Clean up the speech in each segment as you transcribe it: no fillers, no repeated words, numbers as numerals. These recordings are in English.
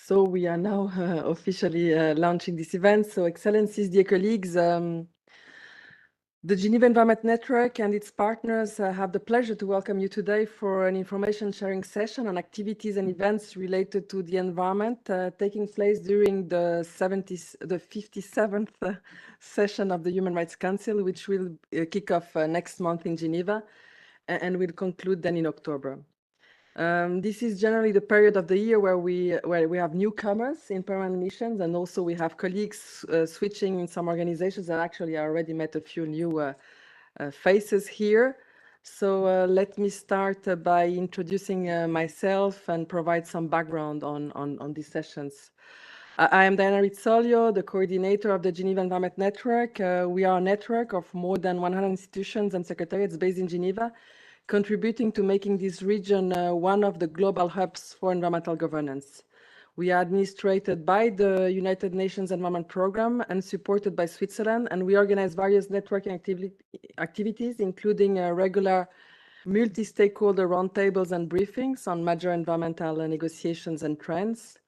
So we are now officially launching this event. So Excellencies, dear colleagues, the Geneva Environment Network and its partners have the pleasure to welcome you today for an information sharing session on activities and events related to the environment taking place during the 57th session of the Human Rights Council, which will kick off next month in Geneva and will conclude then in October. This is generally the period of the year where we have newcomers in permanent missions, and also we have colleagues switching in some organizations. And actually, I already met a few new faces here. So let me start by introducing myself and provide some background on these sessions. I am Diana Rizzolio, the coordinator of the Geneva Environment Network. We are a network of more than 100 institutions and secretariats based in Geneva, contributing to making this region one of the global hubs for environmental governance. We are administrated by the United Nations Environment Programme and supported by Switzerland, and we organize various networking activities, including regular multi-stakeholder roundtables and briefings on major environmental negotiations and trends.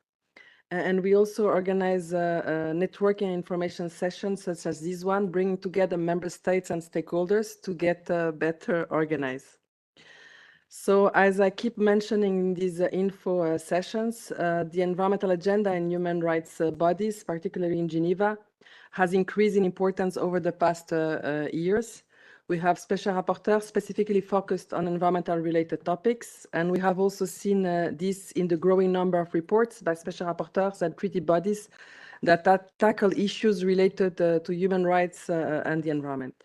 And we also organize networking and information sessions such as this one, bringing together member states and stakeholders to get better organized. So as I keep mentioning in these info sessions, the environmental agenda in human rights bodies, particularly in Geneva, has increased in importance over the past years. We have special rapporteurs specifically focused on environmental related topics, and we have also seen this in the growing number of reports by special rapporteurs and treaty bodies that tackle issues related to human rights and the environment.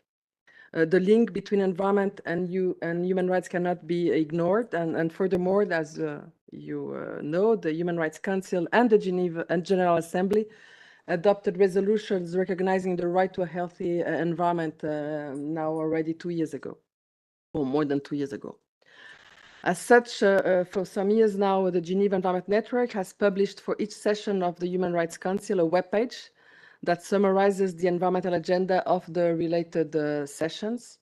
The link between environment and human rights cannot be ignored. And furthermore, as you know, the Human Rights Council and the Geneva and General Assembly adopted resolutions recognizing the right to a healthy environment now already 2 years ago, or more than 2 years ago. As such, for some years now, the Geneva Environment Network has published for each session of the Human Rights Council a webpage that summarizes the environmental agenda of the related sessions.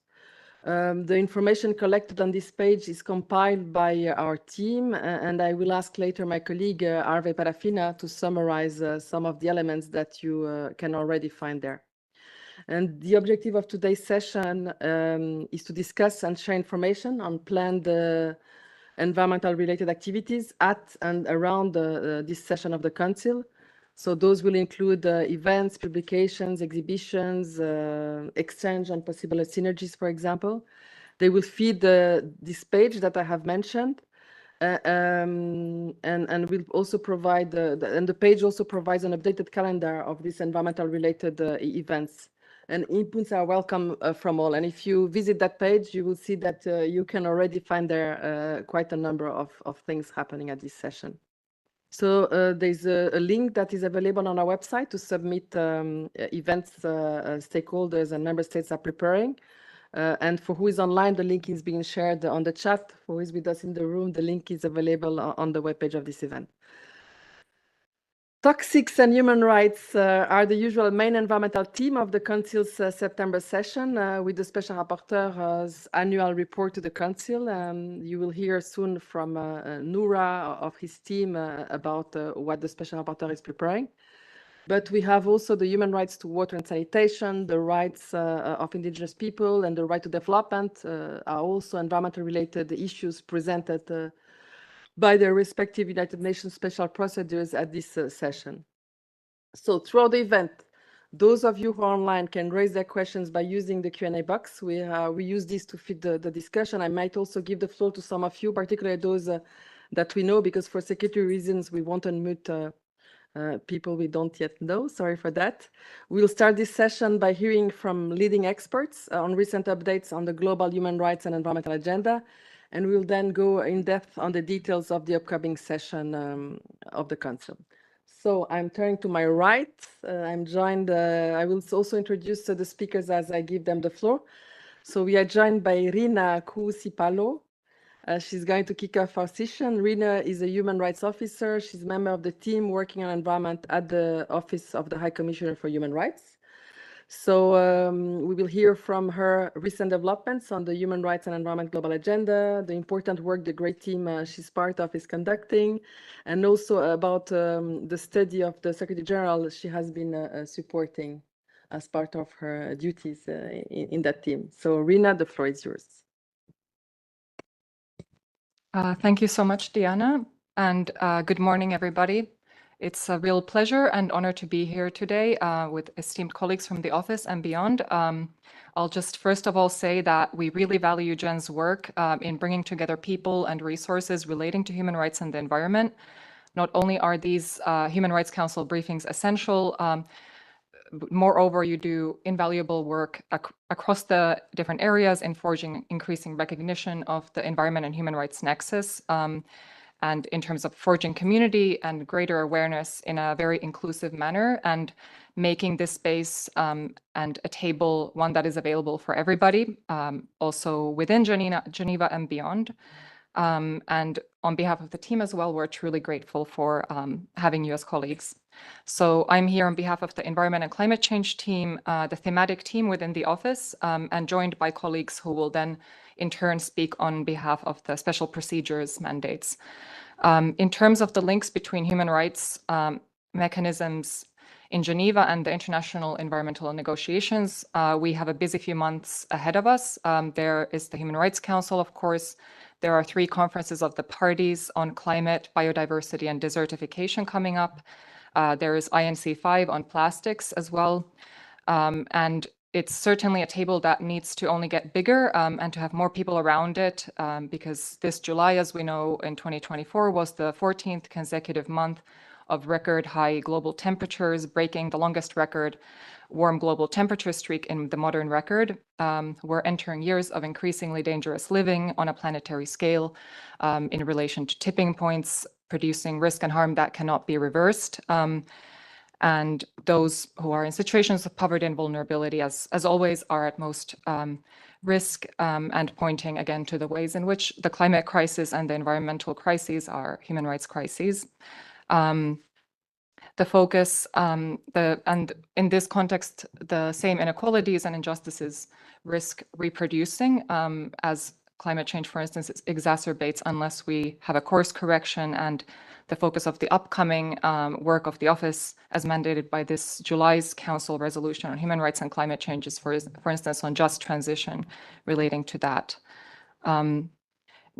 The information collected on this page is compiled by our team, and I will ask later my colleague Arve Parafina to summarize some of the elements that you can already find there. And the objective of today's session is to discuss and share information on planned environmental related activities at and around this session of the Council. So those will include events, publications, exhibitions, exchange and possible synergies, for example. They will feed this page that I have mentioned. And will also provide, and the page also provides an updated calendar of these environmental related events. And inputs are welcome from all. And if you visit that page, you will see that you can already find there quite a number of things happening at this session. So there's a link that is available on our website to submit events stakeholders and member states are preparing. And for who is online, the link is being shared on the chat. For who is with us in the room, the link is available on the webpage of this event. Toxics and human rights are the usual main environmental theme of the Council's September session with the Special Rapporteur's annual report to the Council. You will hear soon from Noura of his team about what the Special Rapporteur is preparing. But we have also the human rights to water and sanitation, the rights of indigenous people, and the right to development are also environmental related issues presented by their respective United Nations special procedures at this session. So throughout the event, those of you who are online can raise their questions by using the Q&A box. We use this to feed the discussion. I might also give the floor to some of you, particularly those that we know, because for security reasons, we won't unmute people we don't yet know. Sorry for that. We'll start this session by hearing from leading experts on recent updates on the global human rights and environmental agenda. And we'll then go in depth on the details of the upcoming session of the Council. So I'm turning to my right. I'm joined, I will also introduce the speakers as I give them the floor. So we are joined by Rina Kuusipalo. She's going to kick off our session. Rina is a human rights officer. She's a member of the team working on environment at the Office of the High Commissioner for Human Rights. So we will hear from her recent developments on the human rights and environment global agenda, the important work the great team she's part of is conducting, and also about the study of the Secretary General she has been supporting as part of her duties in that team. So Rina, the floor is yours. Thank you so much, Diana, and good morning, everybody. It's a real pleasure and honor to be here today with esteemed colleagues from the office and beyond. I'll just first of all say that we really value Jen's work in bringing together people and resources relating to human rights and the environment. Not only are these Human Rights Council briefings essential, moreover, you do invaluable work across the different areas in forging increasing recognition of the environment and human rights nexus, and in terms of forging community and greater awareness in a very inclusive manner, and making this space and a table one that is available for everybody, also within Geneva and beyond. And on behalf of the team as well, we're truly grateful for having you as colleagues. So I'm here on behalf of the Environment and Climate Change team, the thematic team within the office, and joined by colleagues who will then in turn speak on behalf of the special procedures mandates. In terms of the links between human rights mechanisms in Geneva and the international environmental negotiations, we have a busy few months ahead of us. There is the Human Rights Council, of course. There are 3 conferences of the parties on climate, biodiversity, and desertification coming up. There is INC 5 on plastics as well. And it's certainly a table that needs to only get bigger and to have more people around it, because this July, as we know, in 2024 was the 14th consecutive month of record high global temperatures, breaking the longest record warm global temperature streak in the modern record. We're entering years of increasingly dangerous living on a planetary scale in relation to tipping points, producing risk and harm that cannot be reversed. And those who are in situations of poverty and vulnerability, as always, are at most risk, and pointing again to the ways in which the climate crisis and the environmental crises are human rights crises. The focus, and in this context, the same inequalities and injustices risk reproducing as climate change, for instance, exacerbates unless we have a course correction. And the focus of the upcoming work of the office, as mandated by this July's Council resolution on human rights and climate change, is, for instance, on just transition relating to that.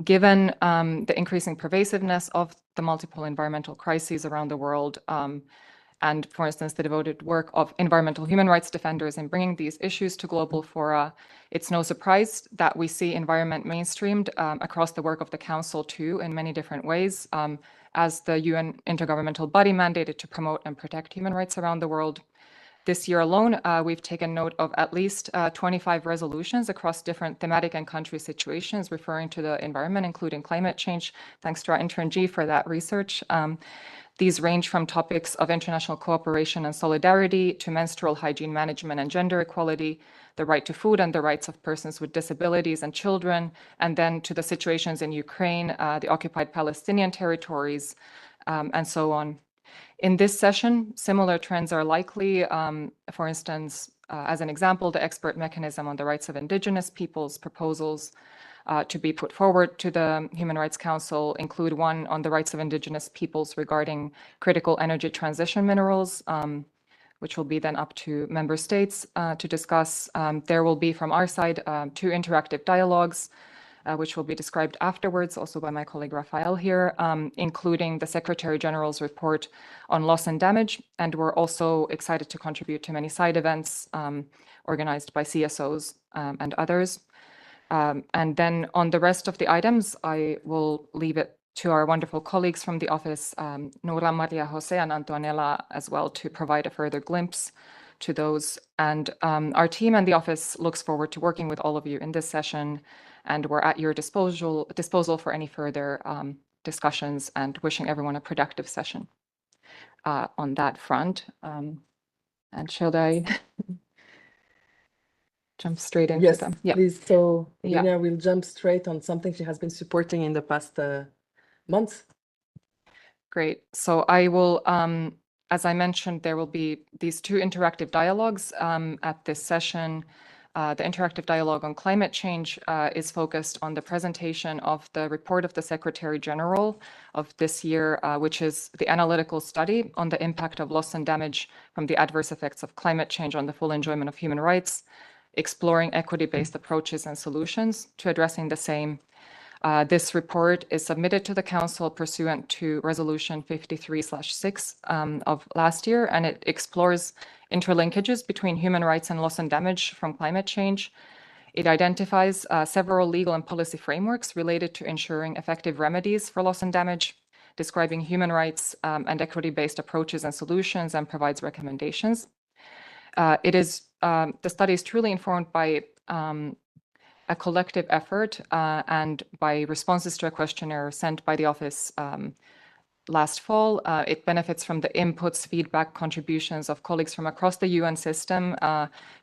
Given the increasing pervasiveness of the multiple environmental crises around the world, and, for instance, the devoted work of environmental human rights defenders in bringing these issues to global fora, it's no surprise that we see environment mainstreamed across the work of the Council too, in many different ways, as the UN intergovernmental body mandated to promote and protect human rights around the world. This year alone, we've taken note of at least 25 resolutions across different thematic and country situations referring to the environment, including climate change. Thanks to our intern G for that research. These range from topics of international cooperation and solidarity to menstrual hygiene management and gender equality, the right to food and the rights of persons with disabilities and children, and then to the situations in Ukraine, the occupied Palestinian territories, and so on. In this session, similar trends are likely. For instance, as an example, the expert mechanism on the rights of Indigenous peoples proposals to be put forward to the Human Rights Council include one on the rights of Indigenous peoples regarding critical energy transition minerals, which will be then up to member states to discuss. There will be, from our side, 2 interactive dialogues, which will be described afterwards, also by my colleague Raphael here, including the Secretary General's report on loss and damage. And we're also excited to contribute to many side events organized by CSOs and others. And then on the rest of the items, I will leave it to our wonderful colleagues from the office, Nora, Maria Jose, and Antonella as well, to provide a further glimpse to those. And our team and the office looks forward to working with all of you in this session, and we're at your disposal for any further discussions, and wishing everyone a productive session on that front. And shall I jump straight into them? Yes, please. So Rina will jump straight on something she has been supporting in the past months. Great. So I will As I mentioned, there will be these two interactive dialogues at this session. The interactive dialogue on climate change is focused on the presentation of the report of the Secretary General of this year, which is the analytical study on the impact of loss and damage from the adverse effects of climate change on the full enjoyment of human rights, exploring equity-based approaches and solutions to addressing the same. This report is submitted to the Council pursuant to Resolution 53/6 of last year, and it explores interlinkages between human rights and loss and damage from climate change. It identifies several legal and policy frameworks related to ensuring effective remedies for loss and damage, describing human rights and equity-based approaches and solutions, and provides recommendations. The study is truly informed by a collective effort and by responses to a questionnaire sent by the office last fall. It benefits from the inputs, feedback, contributions of colleagues from across the UN system,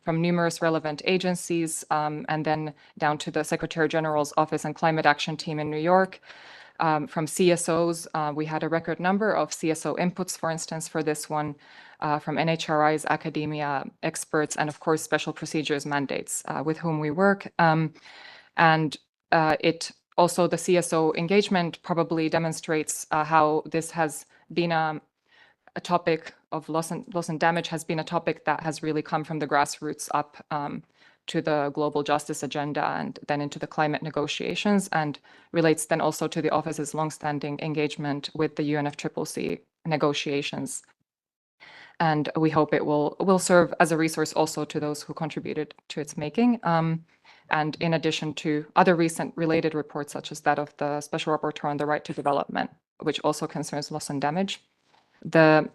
from numerous relevant agencies, and then down to the Secretary General's Office and Climate Action Team in New York. From CSOs, we had a record number of CSO inputs, for instance, for this one, from NHRIs, academia, experts, and of course, special procedures mandates with whom we work. It also, the CSO engagement probably demonstrates how this has been a topic of loss and damage has been a topic that has really come from the grassroots up to the global justice agenda and then into the climate negotiations, and relates then also to the office's longstanding engagement with the UNFCCC negotiations. And we hope it will serve as a resource also to those who contributed to its making. And in addition to other recent related reports, such as that of the Special Rapporteur on the Right to Development, which also concerns loss and damage. The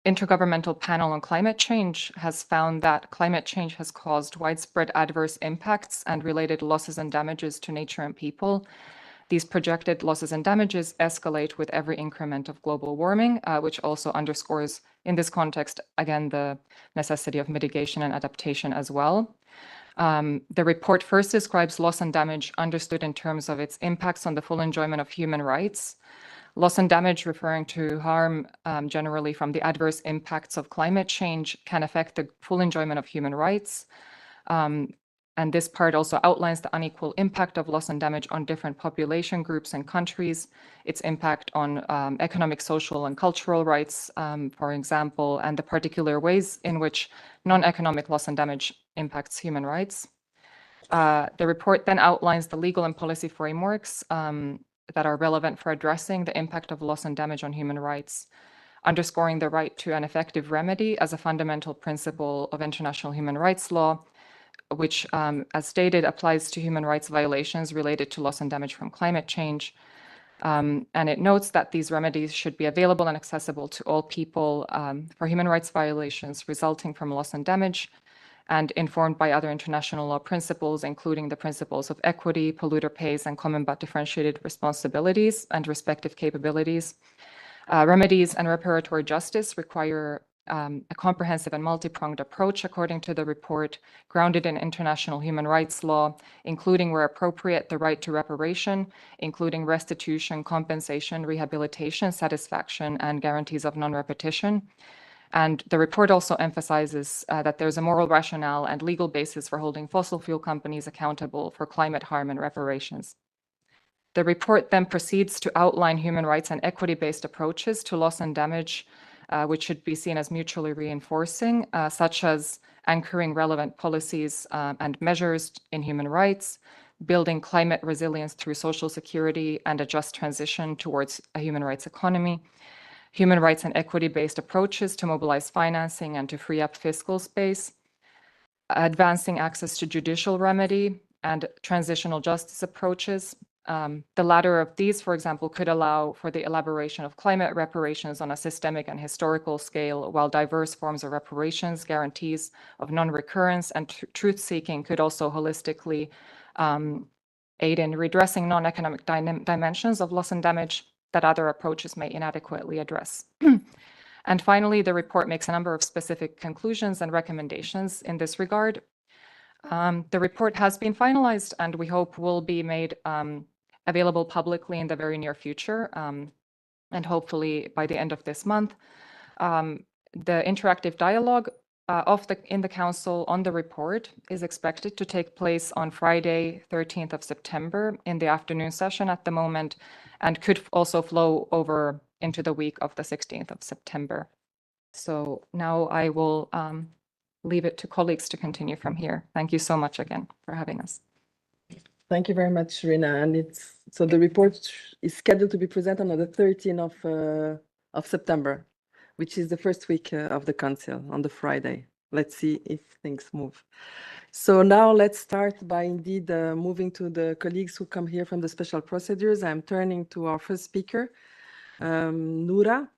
Intergovernmental Panel on Climate Change has found that climate change has caused widespread adverse impacts and related losses and damages to nature and people. These projected losses and damages escalate with every increment of global warming, which also underscores, in this context, again, the necessity of mitigation and adaptation as well. The report first describes loss and damage understood in terms of its impacts on the full enjoyment of human rights. Loss and damage, referring to harm generally from the adverse impacts of climate change, can affect the full enjoyment of human rights. And this part also outlines the unequal impact of loss and damage on different population groups and countries, its impact on economic, social, and cultural rights, for example, and the particular ways in which non-economic loss and damage impacts human rights. The report then outlines the legal and policy frameworks that are relevant for addressing the impact of loss and damage on human rights, underscoring the right to an effective remedy as a fundamental principle of international human rights law, which, as stated, applies to human rights violations related to loss and damage from climate change. And it notes that these remedies should be available and accessible to all people for human rights violations resulting from loss and damage, and informed by other international law principles, including the principles of equity, polluter pays, and common but differentiated responsibilities and respective capabilities. Remedies and reparatory justice require a comprehensive and multi-pronged approach, according to the report, grounded in international human rights law, including, where appropriate, the right to reparation, including restitution, compensation, rehabilitation, satisfaction, and guarantees of non-repetition. And the report also emphasizes that there's a moral rationale and legal basis for holding fossil fuel companies accountable for climate harm and reparations. The report then proceeds to outline human rights and equity-based approaches to loss and damage, which should be seen as mutually reinforcing, such as anchoring relevant policies and measures in human rights, building climate resilience through social security and a just transition towards a human rights economy, human rights and equity-based approaches to mobilize financing and to free up fiscal space, advancing access to judicial remedy and transitional justice approaches. The latter of these, for example, could allow for the elaboration of climate reparations on a systemic and historical scale, while diverse forms of reparations, guarantees of non-recurrence, and truth-seeking could also holistically aid in redressing non-economic dimensions of loss and damage that other approaches may inadequately address. And finally, the report makes a number of specific conclusions and recommendations in this regard. The report has been finalized and we hope will be made available publicly in the very near future, and hopefully by the end of this month. The interactive dialogue in the Council on the report is expected to take place on Friday, 13th of September in the afternoon session at the moment, and could also flow over into the week of the 16th of September. So now I will leave it to colleagues to continue from here. Thank you so much again for having us. Thank you very much, Rina. And so the report is scheduled to be presented on the 13th of September, which is the first week of the Council on the Friday. Let's see if things move. So now let's start by indeed moving to the colleagues who come here from the special procedures. I'm turning to our first speaker, Noura.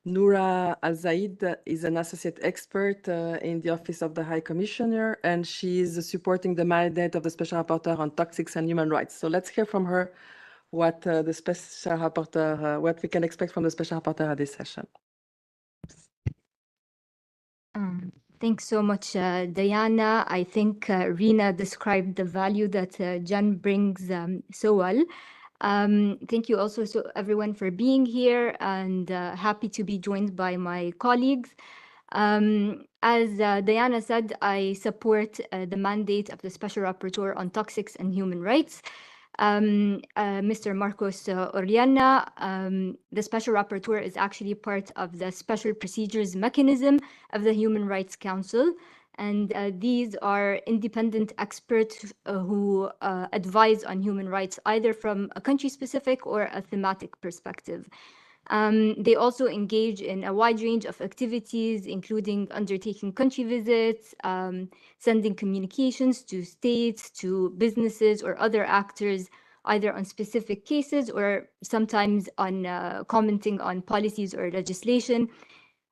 Noura Al-Zaid is an associate expert in the Office of the High Commissioner, and she is supporting the mandate of the Special Rapporteur on Toxics and Human Rights. So let's hear from her what the Special Rapporteur, what we can expect from the Special Rapporteur at this session. Thanks so much, Diana. I think Rina described the value that Jen brings so well. Thank you also to everyone for being here, and happy to be joined by my colleagues. As Diana said, I support the mandate of the Special Rapporteur on Toxics and Human Rights. Mr. Marcos Orellana, the Special Rapporteur, is actually part of the Special Procedures Mechanism of the Human Rights Council. And these are independent experts who advise on human rights, either from a country-specific or a thematic perspective. They also engage in a wide range of activities, including undertaking country visits, sending communications to states, to businesses or other actors, either on specific cases or sometimes on commenting on policies or legislation.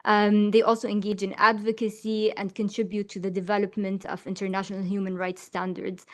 They also engage in advocacy and contribute to the development of international human rights standards,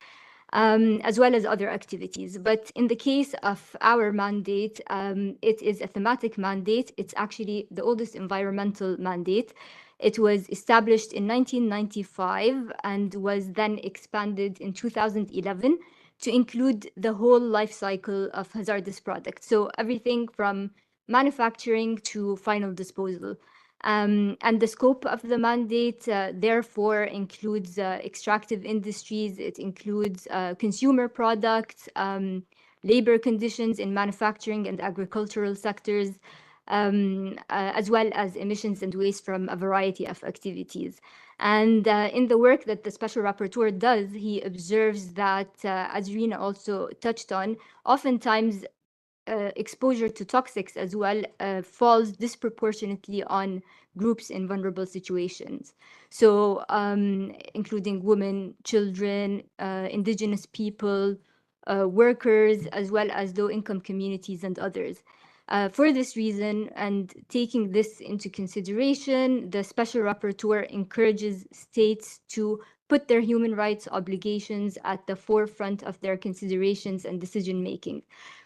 as well as other activities. But in the case of our mandate, it is a thematic mandate. It's actually the oldest environmental mandate. It was established in 1995 and was then expanded in 2011 to include the whole life cycle of hazardous products. So everything from manufacturing to final disposal. And the scope of the mandate, therefore, includes extractive industries. It includes consumer products, labor conditions in manufacturing and agricultural sectors, as well as emissions and waste from a variety of activities. And in the work that the Special Rapporteur does, he observes that, as Rina also touched on, oftentimes exposure to toxics as well falls disproportionately on groups in vulnerable situations. So including women, children, indigenous people, workers, as well as low-income communities and others. For this reason, and taking this into consideration, the Special Rapporteur encourages states to put their human rights obligations at the forefront of their considerations and decision-making,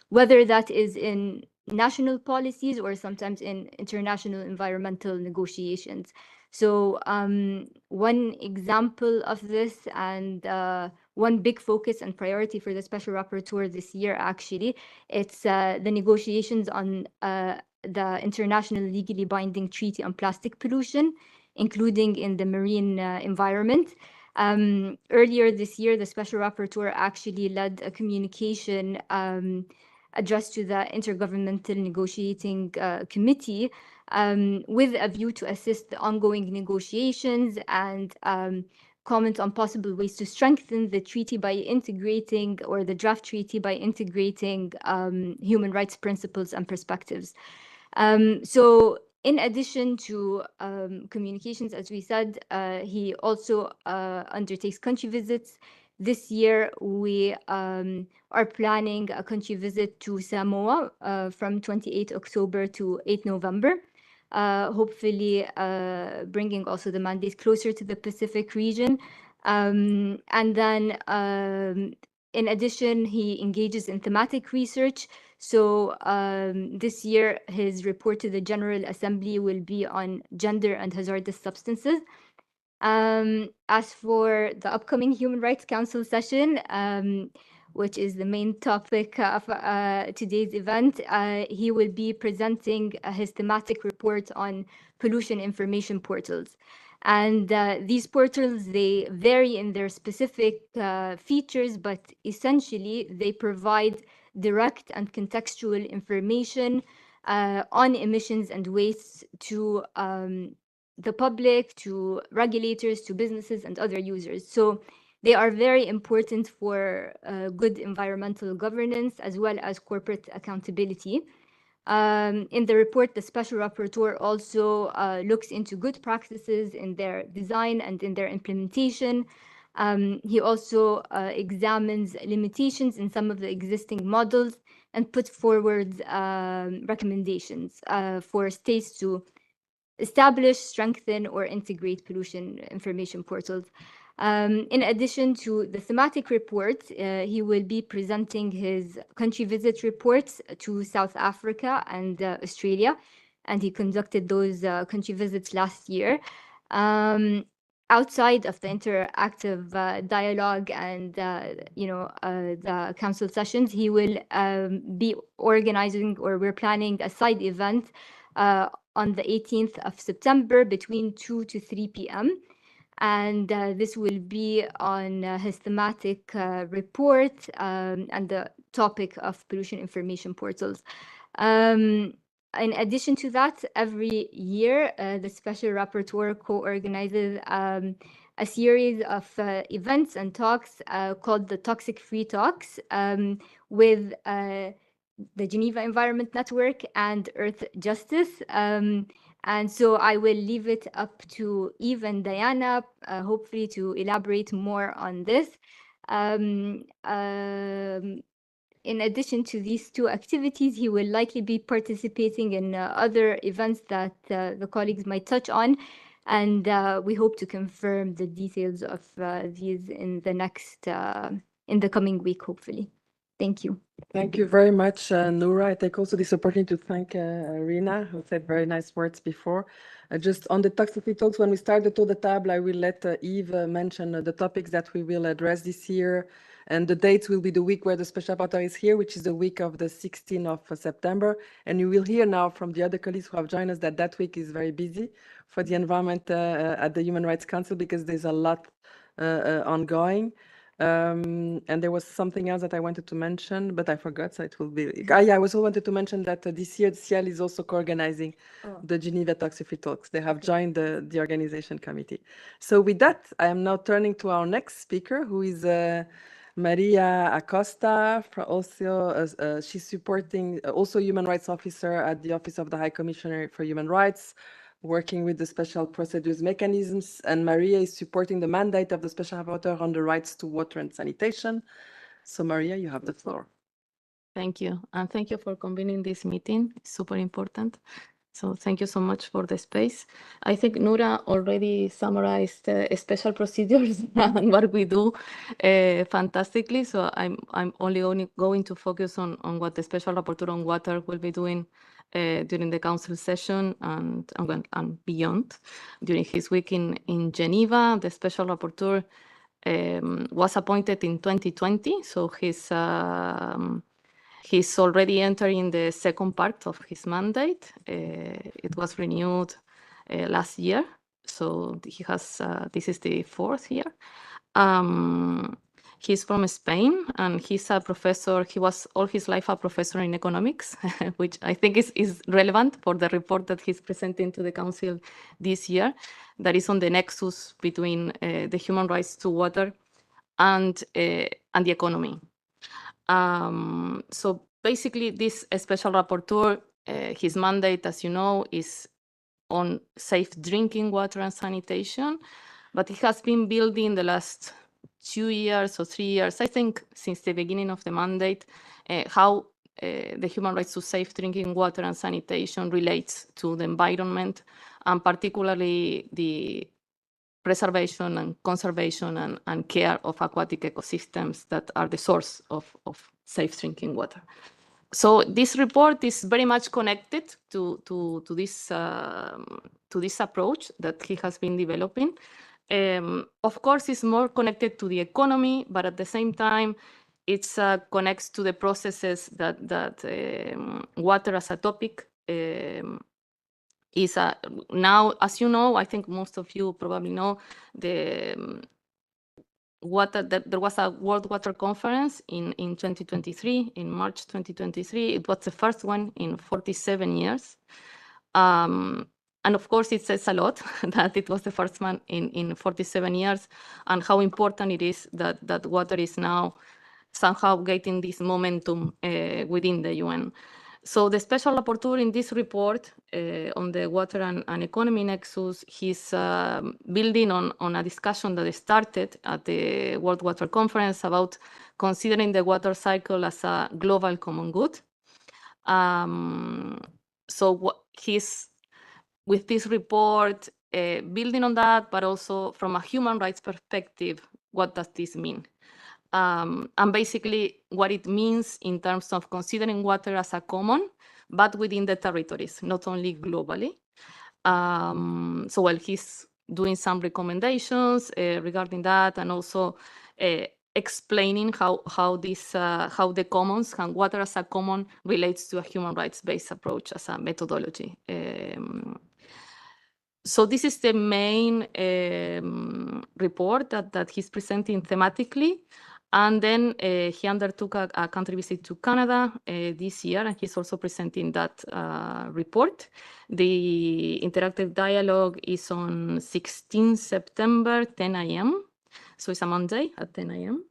whether that is in national policies or sometimes in international environmental negotiations. So one example of this and one big focus and priority for the Special Rapporteur this year, actually, it's the negotiations on the international legally binding treaty on plastic pollution, including in the marine environment. Earlier this year, the Special Rapporteur actually led a communication addressed to the Intergovernmental Negotiating Committee with a view to assist the ongoing negotiations and comment on possible ways to strengthen the treaty by integrating, or the draft treaty by integrating human rights principles and perspectives. So in addition to communications, as we said, he also undertakes country visits. This year, we are planning a country visit to Samoa from 28 October to 8 November, hopefully bringing also the mandate closer to the Pacific region. And then, in addition, he engages in thematic research. So this year, his report to the General Assembly will be on gender and hazardous substances. As for the upcoming Human Rights Council session, which is the main topic of today's event. He will be presenting his thematic report on pollution information portals. And these portals, they vary in their specific features, but essentially they provide direct and contextual information on emissions and wastes to the public, to regulators, to businesses, and other users. So they are very important for good environmental governance as well as corporate accountability. In the report, the Special Rapporteur also looks into good practices in their design and in their implementation. He also examines limitations in some of the existing models and put forward recommendations for states to establish, strengthen, or integrate pollution information portals. In addition to the thematic report, he will be presenting his country visit reports to South Africa and Australia, and he conducted those country visits last year. Outside of the interactive dialogue and the council sessions, he will be organizing, or we're planning a side event on the 18th of September between 2 to 3 p.m. And this will be on his thematic report and the topic of pollution information portals. In addition to that, every year, the Special Rapporteur co-organizes a series of events and talks called the Toxic Free Talks with the Geneva Environment Network and Earth Justice. And so I will leave it up to Eve and Diana, hopefully to elaborate more on this. In addition to these two activities, he will likely be participating in other events that the colleagues might touch on. And we hope to confirm the details of these in the coming week, hopefully. Thank you. Thank you very much, Noura. I take also this opportunity to thank Rina, who said very nice words before. Just on the Toxic Free Talks, when we start the tour de table, I will let Eve mention the topics that we will address this year. And the dates will be the week where the Special Rapporteur is here, which is the week of the 16th of September. And you will hear now from the other colleagues who have joined us that week is very busy for the environment at the Human Rights Council, because there's a lot ongoing. And there was something else that I wanted to mention, but I forgot, so it will be... I also wanted to mention that this year, CIEL is also co-organizing the Geneva Toxic Free Talks. They have joined the organization committee. So with that, I am now turning to our next speaker, who is Maria Acosta. She's supporting also human rights officer at the Office of the High Commissioner for Human Rights, working with the special procedures mechanisms, and Maria is supporting the mandate of the Special Rapporteur on the rights to water and sanitation. So Maria, you have the floor. Thank you. And thank you for convening this meeting. It's super important. So thank you so much for the space. I think Noura already summarized special procedures and what we do fantastically. So I'm only going to focus on what the Special Rapporteur on water will be doing during the council session and beyond. During his week in Geneva, the Special Rapporteur was appointed in 2020. So he's already entering the second part of his mandate. It was renewed last year. So he has, this is the fourth year. He's from Spain, and he's a professor. He was all his life a professor in economics, which I think is relevant for the report that he's presenting to the council this year, that is on the nexus between the human rights to water and the economy. So basically, this Special Rapporteur, his mandate, as you know, is on safe drinking water and sanitation, but it has been building the last 2 years or 3 years, I think, since the beginning of the mandate, how the human rights to safe drinking water and sanitation relates to the environment, and particularly the preservation and conservation and care of aquatic ecosystems that are the source of safe drinking water. So this report is very much connected to this approach that he has been developing. Of course, it's more connected to the economy, but at the same time, it connects to the processes that water as a topic is now, as you know, I think most of you probably know, there was a World Water Conference in 2023, in March 2023. It was the first one in 47 years. And of course, it says a lot that it was the first one in 47 years, and how important it is that water is now somehow getting this momentum within the UN. So the Special Rapporteur in this report on the water and economy nexus, he's building on a discussion that started at the World Water Conference about considering the water cycle as a global common good. So he's, with this report, building on that, but also from a human rights perspective, what does this mean? And basically what it means in terms of considering water as a common, but within the territories, not only globally. So while he's doing some recommendations regarding that, and also explaining how the commons, how water as a common relates to a human rights-based approach as a methodology. So this is the main report that he's presenting thematically. And then he undertook a country visit to Canada this year, and he's also presenting that report. The interactive dialogue is on 16 September, 10 a.m. So it's a Monday at 10 a.m.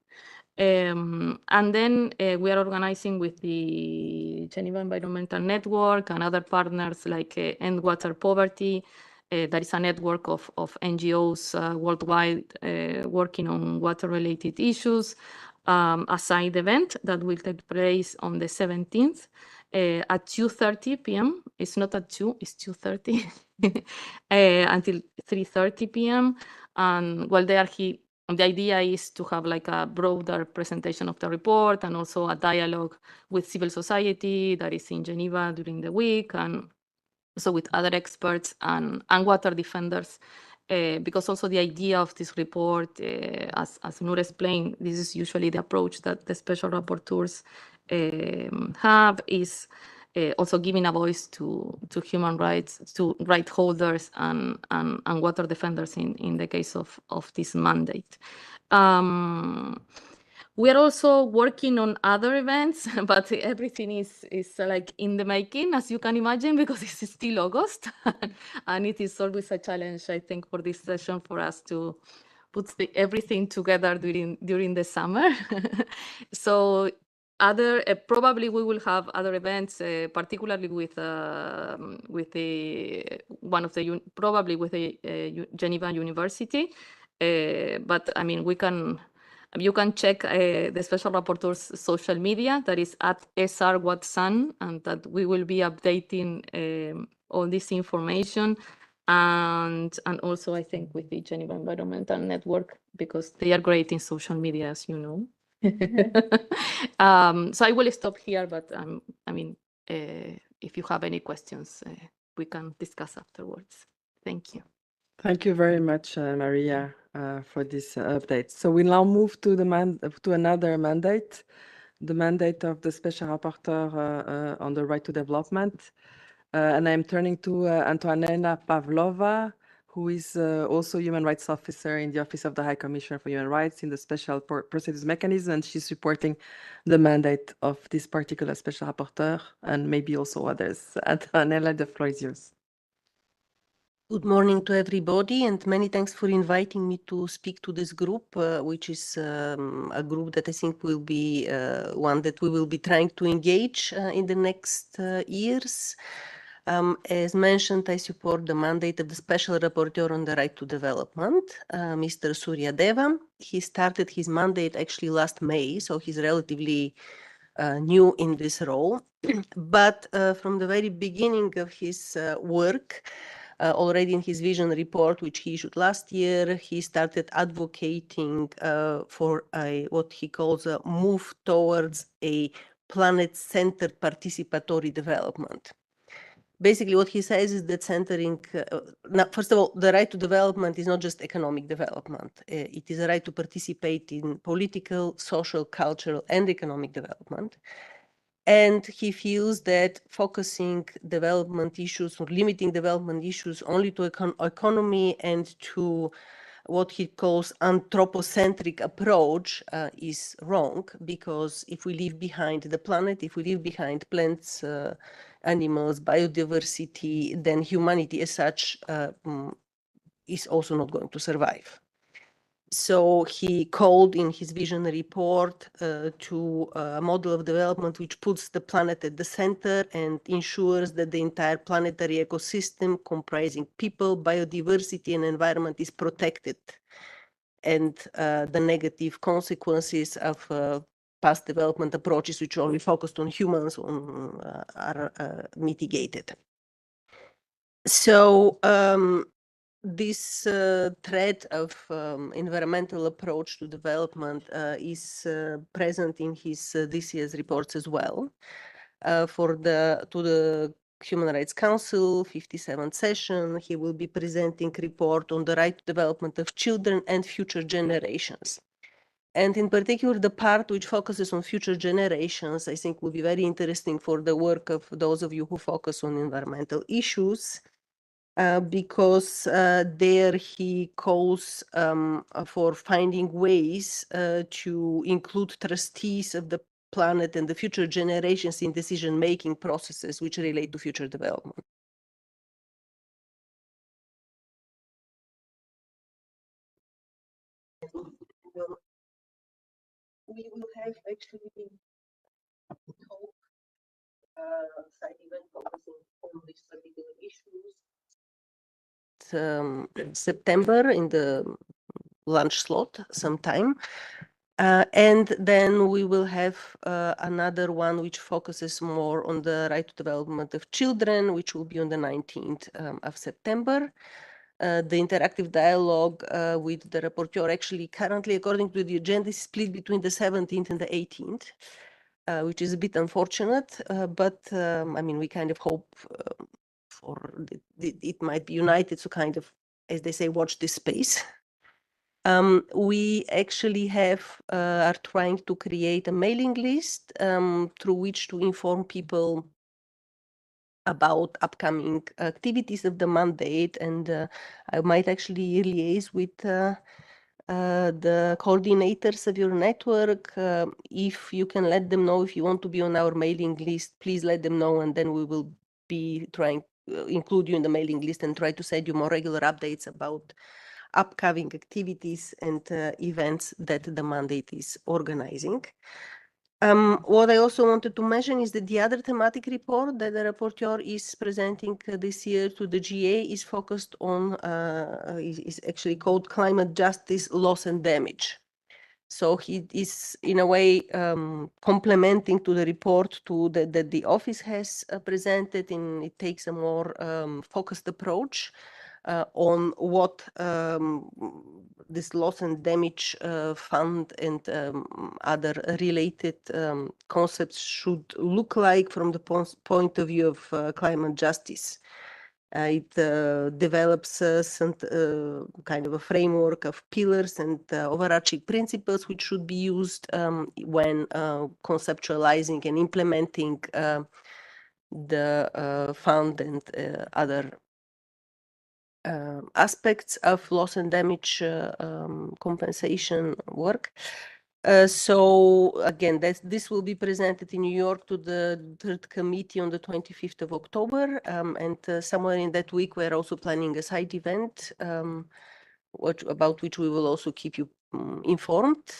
And then we are organizing with the Geneva Environment Network and other partners like End Water Poverty. That is a network of NGOs worldwide working on water-related issues. A side event that will take place on the 17th at 2:30 p.m. It's not at 2, it's 2:30 until 3:30 p.m. And while there, the idea is to have like a broader presentation of the report and also a dialogue with civil society that is in Geneva during the week, and so with other experts and water defenders, because also the idea of this report, as Noor explained, this is usually the approach that the special rapporteurs have, is also giving a voice to human rights, to right holders and water defenders in the case of this mandate. We are also working on other events, but everything is like in the making, as you can imagine, because it's still August. And it is always a challenge, I think, for this session for us to put everything together during the summer. So probably we will have other events, particularly with Geneva University. But I mean, you can check the Special Rapporteur's social media, that is at SRWatson, and that we will be updating all this information. And also, I think, with the Geneva Environmental Network, because they are great in social media, as you know. So I will stop here, but I mean, if you have any questions, we can discuss afterwards. Thank you. Thank you very much, Maria, for this update. So we now move to another mandate, the mandate of the Special Rapporteur on the right to development. And I'm turning to Antonella Pavlova, who is also Human Rights Officer in the Office of the High Commissioner for Human Rights in the Special Procedures Mechanism, and she's supporting the mandate of this particular Special Rapporteur and maybe also others. Antonella, the floor is yours. Good morning to everybody, and many thanks for inviting me to speak to this group, which is a group that I think will be one that we will be trying to engage in the next years. As mentioned, I support the mandate of the Special Rapporteur on the right to development, Mr. Surya Deva. He started his mandate actually last May, so he's relatively new in this role. But from the very beginning of his work, already in his vision report, which he issued last year, he started advocating for what he calls a move towards a planet-centered participatory development. basically what he says is that centering, first of all, the right to development is not just economic development. It is a right to participate in political, social, cultural, and economic development. And he feels that focusing development issues or limiting development issues only to economy and to what he calls anthropocentric approach is wrong, because if we leave behind the planet, if we leave behind plants, animals, biodiversity, then humanity as such is also not going to survive. So he called in his vision report to a model of development which puts the planet at the center and ensures that the entire planetary ecosystem comprising people, biodiversity, and environment is protected, and the negative consequences of past development approaches which only focused on humans are mitigated. So this thread of environmental approach to development is present in his this year's reports as well. To the Human Rights Council 57th session, he will be presenting a report on the right to development of children and future generations. And in particular, the part which focuses on future generations, I think will be very interesting for the work of those of you who focus on environmental issues. Because there he calls for finding ways to include trustees of the planet and the future generations in decision-making processes which relate to future development. We will have actually talk, side event focusing on these particular issues. September in the lunch slot sometime. And then we will have another one which focuses more on the right to development of children, which will be on the 19th of September. The interactive dialogue with the rapporteur actually currently, according to the agenda, is split between the 17th and the 18th, which is a bit unfortunate, but I mean, we kind of hope it might be united, so kind of, as they say, watch this space. We actually are trying to create a mailing list through which to inform people about upcoming activities of the mandate, and I might actually liaise with the coordinators of your network. If you can let them know if you want to be on our mailing list, please let them know, and then we will be trying to include you in the mailing list and try to send you more regular updates about upcoming activities and events that the mandate is organizing. What I also wanted to mention is that the other thematic report that the rapporteur is presenting this year to the GA is focused on, is actually called Climate Justice, Loss and Damage. So he is in a way complementing to the report that the office has presented, and it takes a more focused approach on what this loss and damage fund and other related concepts should look like from the point of view of climate justice. It develops some kind of a framework of pillars and overarching principles which should be used when conceptualizing and implementing the fund and other aspects of loss and damage compensation work. So again, this will be presented in New York to the third committee on the 25th of October. And somewhere in that week, we're also planning a side event about which we will also keep you informed.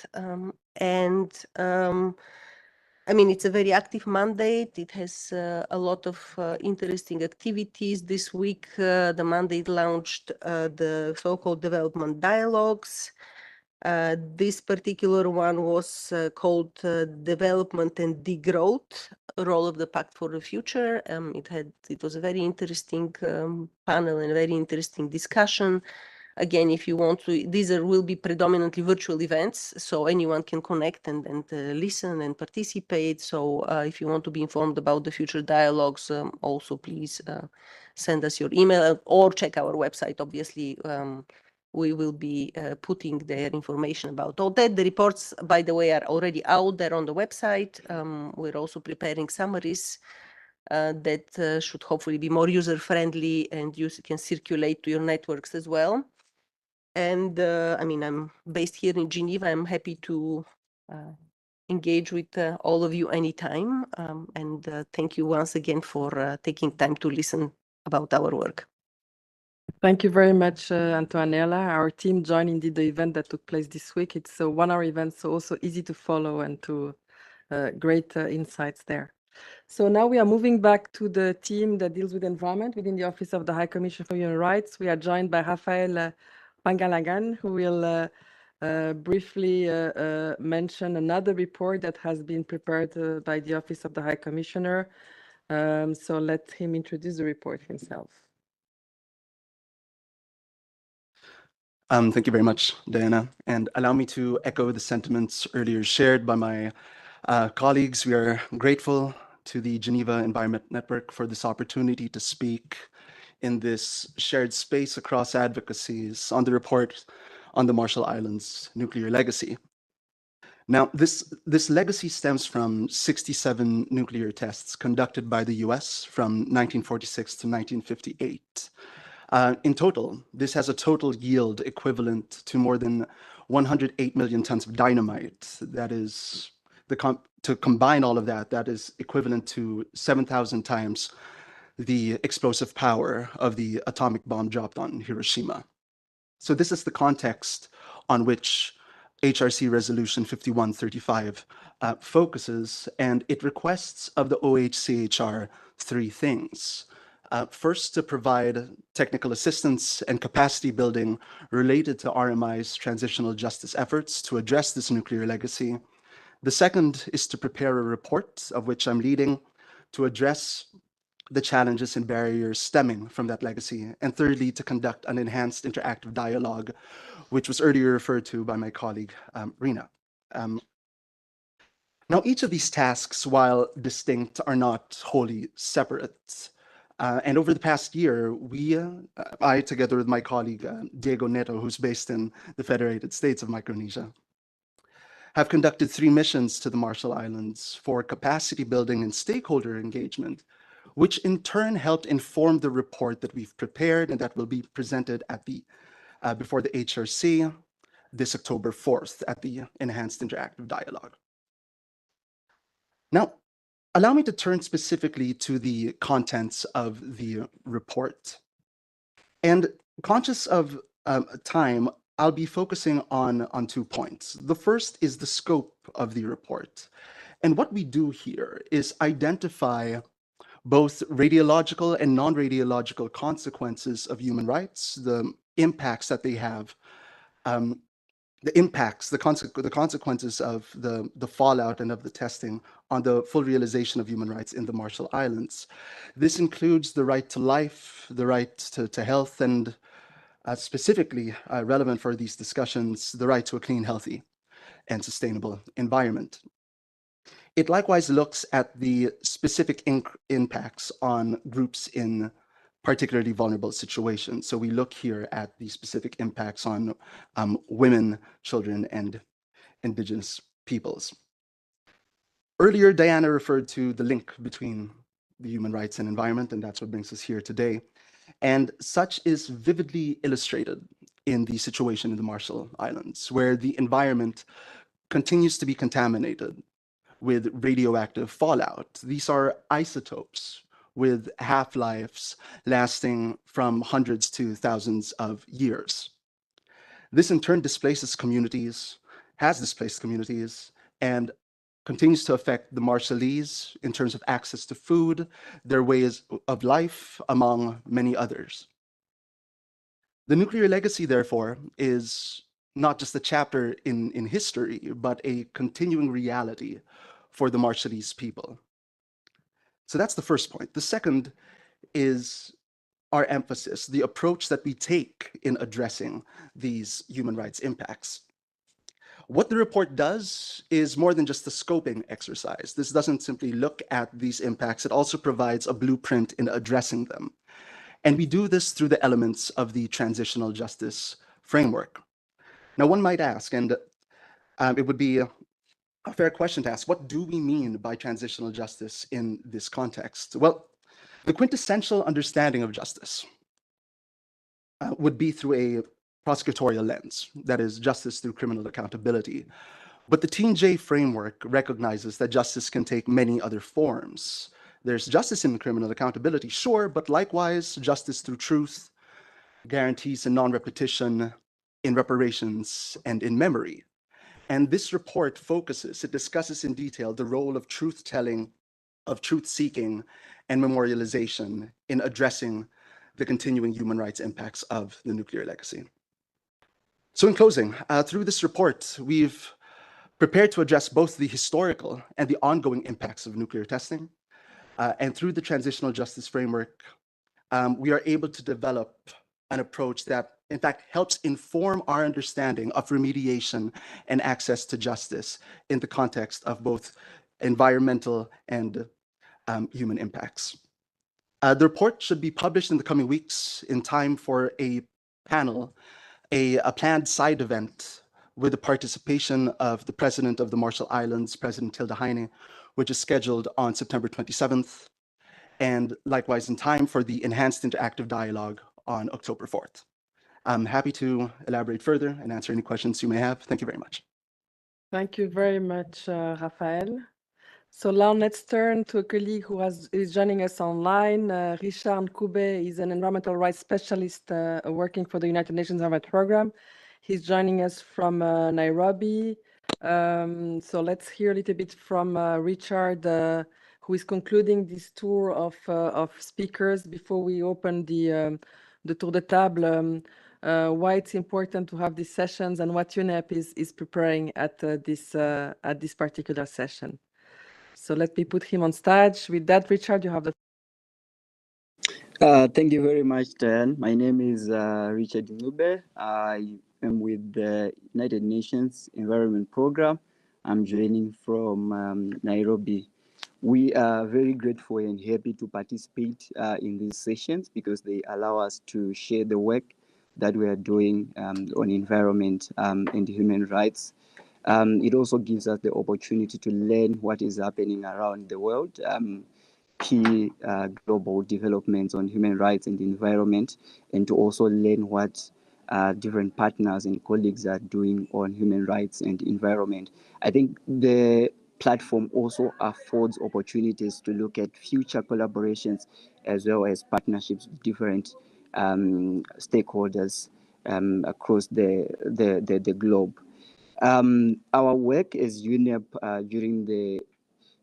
I mean, it's a very active mandate. It has a lot of interesting activities. This week, the mandate launched the so-called development dialogues. This particular one was called Development and Degrowth, Role of the Pact for the Future. It was a very interesting panel and a very interesting discussion again, if you want to, these will be predominantly virtual events, so anyone can connect and listen and participate. So if you want to be informed about the future dialogues, also please send us your email or check our website. Obviously, we will be putting their information about all that. The reports, by the way, are already out there on the website. We're also preparing summaries that should hopefully be more user-friendly and you can circulate to your networks as well. And I mean, I'm based here in Geneva. I'm happy to engage with all of you anytime. And thank you once again for taking time to listen about our work. Thank you very much, Antonella. Our team joined indeed the event that took place this week. It's a 1-hour event, so also easy to follow and to great insights there. So now we are moving back to the team that deals with environment within the Office of the High Commission for Human Rights. We are joined by Rafael Pangalagan, who will briefly mention another report that has been prepared by the Office of the High Commissioner. So let him introduce the report himself. Thank you very much, Diana. And allow me to echo the sentiments earlier shared by my colleagues. We are grateful to the Geneva Environment Network for this opportunity to speak in this shared space across advocacies on the report on the Marshall Islands nuclear legacy. Now, this legacy stems from 67 nuclear tests conducted by the US from 1946 to 1958. In total, this has a total yield equivalent to more than 108 million tons of dynamite. That is, to combine all of that, that is equivalent to 7,000 times the explosive power of the atomic bomb dropped on Hiroshima. So this is the context on which HRC Resolution 5135 focuses, and it requests of the OHCHR three things. First, to provide technical assistance and capacity building related to RMI's transitional justice efforts to address this nuclear legacy. The second is to prepare a report, of which I'm leading, to address the challenges and barriers stemming from that legacy. And thirdly, to conduct an enhanced interactive dialogue, which was earlier referred to by my colleague, Rina. Now, each of these tasks, while distinct, are not wholly separate. And over the past year, I, together with my colleague, Diego Neto, who's based in the Federated States of Micronesia, have conducted 3 missions to the Marshall Islands for capacity building and stakeholder engagement, which in turn helped inform the report that we've prepared and that will be presented at the before the HRC this October 4th at the Enhanced Interactive Dialogue. Now, allow me to turn specifically to the contents of the report. And conscious of time, I'll be focusing on 2 points. The first is the scope of the report. And what we do here is identify both radiological and non-radiological consequences of human rights, the impacts that they have, the consequences of the fallout and of the testing on the full realization of human rights in the Marshall Islands. This includes the right to life, the right to health, and specifically relevant for these discussions, the right to a clean, healthy, and sustainable environment. It likewise looks at the specific impacts on groups in particularly vulnerable situations. So we look here at the specific impacts on women, children, and Indigenous peoples. Earlier, Diana referred to the link between the human rights and environment, and that's what brings us here today. And such is vividly illustrated in the situation in the Marshall Islands, where the environment continues to be contaminated with radioactive fallout. These are isotopes with half-lives lasting from hundreds to thousands of years. This in turn displaces communities, has displaced communities, and continues to affect the Marshallese in terms of access to food, their ways of life, among many others. The nuclear legacy, therefore, is not just a chapter in history, but a continuing reality for the Marshallese people. So that's the first point. The second is our emphasis, the approach that we take in addressing these human rights impacts. What the report does is more than just a scoping exercise. This doesn't simply look at these impacts, it also provides a blueprint in addressing them. And we do this through the elements of the transitional justice framework. Now, one might ask, and it would be a fair question to ask, what do we mean by transitional justice in this context? Well, the quintessential understanding of justice would be through a prosecutorial lens, that is, justice through criminal accountability. But the TNJ framework recognizes that justice can take many other forms. There's justice in criminal accountability, sure, but likewise, justice through truth, guarantees and non-repetition, in reparations, and in memory. And this report focuses, it discusses in detail the role of truth-telling, of truth-seeking, and memorialization in addressing the continuing human rights impacts of the nuclear legacy. So in closing, through this report, we've prepared to address both the historical and the ongoing impacts of nuclear testing. And through the transitional justice framework, we are able to develop an approach that, in fact, helps inform our understanding of remediation and access to justice in the context of both environmental and human impacts. The report should be published in the coming weeks in time for a panel, a planned side event with the participation of the President of the Marshall Islands, President Hilda Heine, which is scheduled on September 27th, and likewise in time for the enhanced interactive dialogue on October 4th. I'm happy to elaborate further and answer any questions you may have. Thank you very much. Thank you very much, Raphael. So now let's turn to a colleague who is joining us online. Richard Nkube is an environmental rights specialist working for the United Nations Environment Program. He's joining us from Nairobi. So let's hear a little bit from Richard, who is concluding this tour of speakers before we open the tour de table. Why it's important to have these sessions and what UNEP is preparing at this particular session. So let me put him on stage. With that, Richard, you have the Thank you very much, Dan. My name is Richard Nkube. I am with the United Nations Environment Program. I'm joining from Nairobi. We are very grateful and happy to participate in these sessions because they allow us to share the work that we are doing on environment and human rights. It also gives us the opportunity to learn what is happening around the world, key global developments on human rights and the environment, and to also learn what different partners and colleagues are doing on human rights and environment. I think the platform also affords opportunities to look at future collaborations as well as partnerships with different stakeholders across the globe. Our work as UNEP during the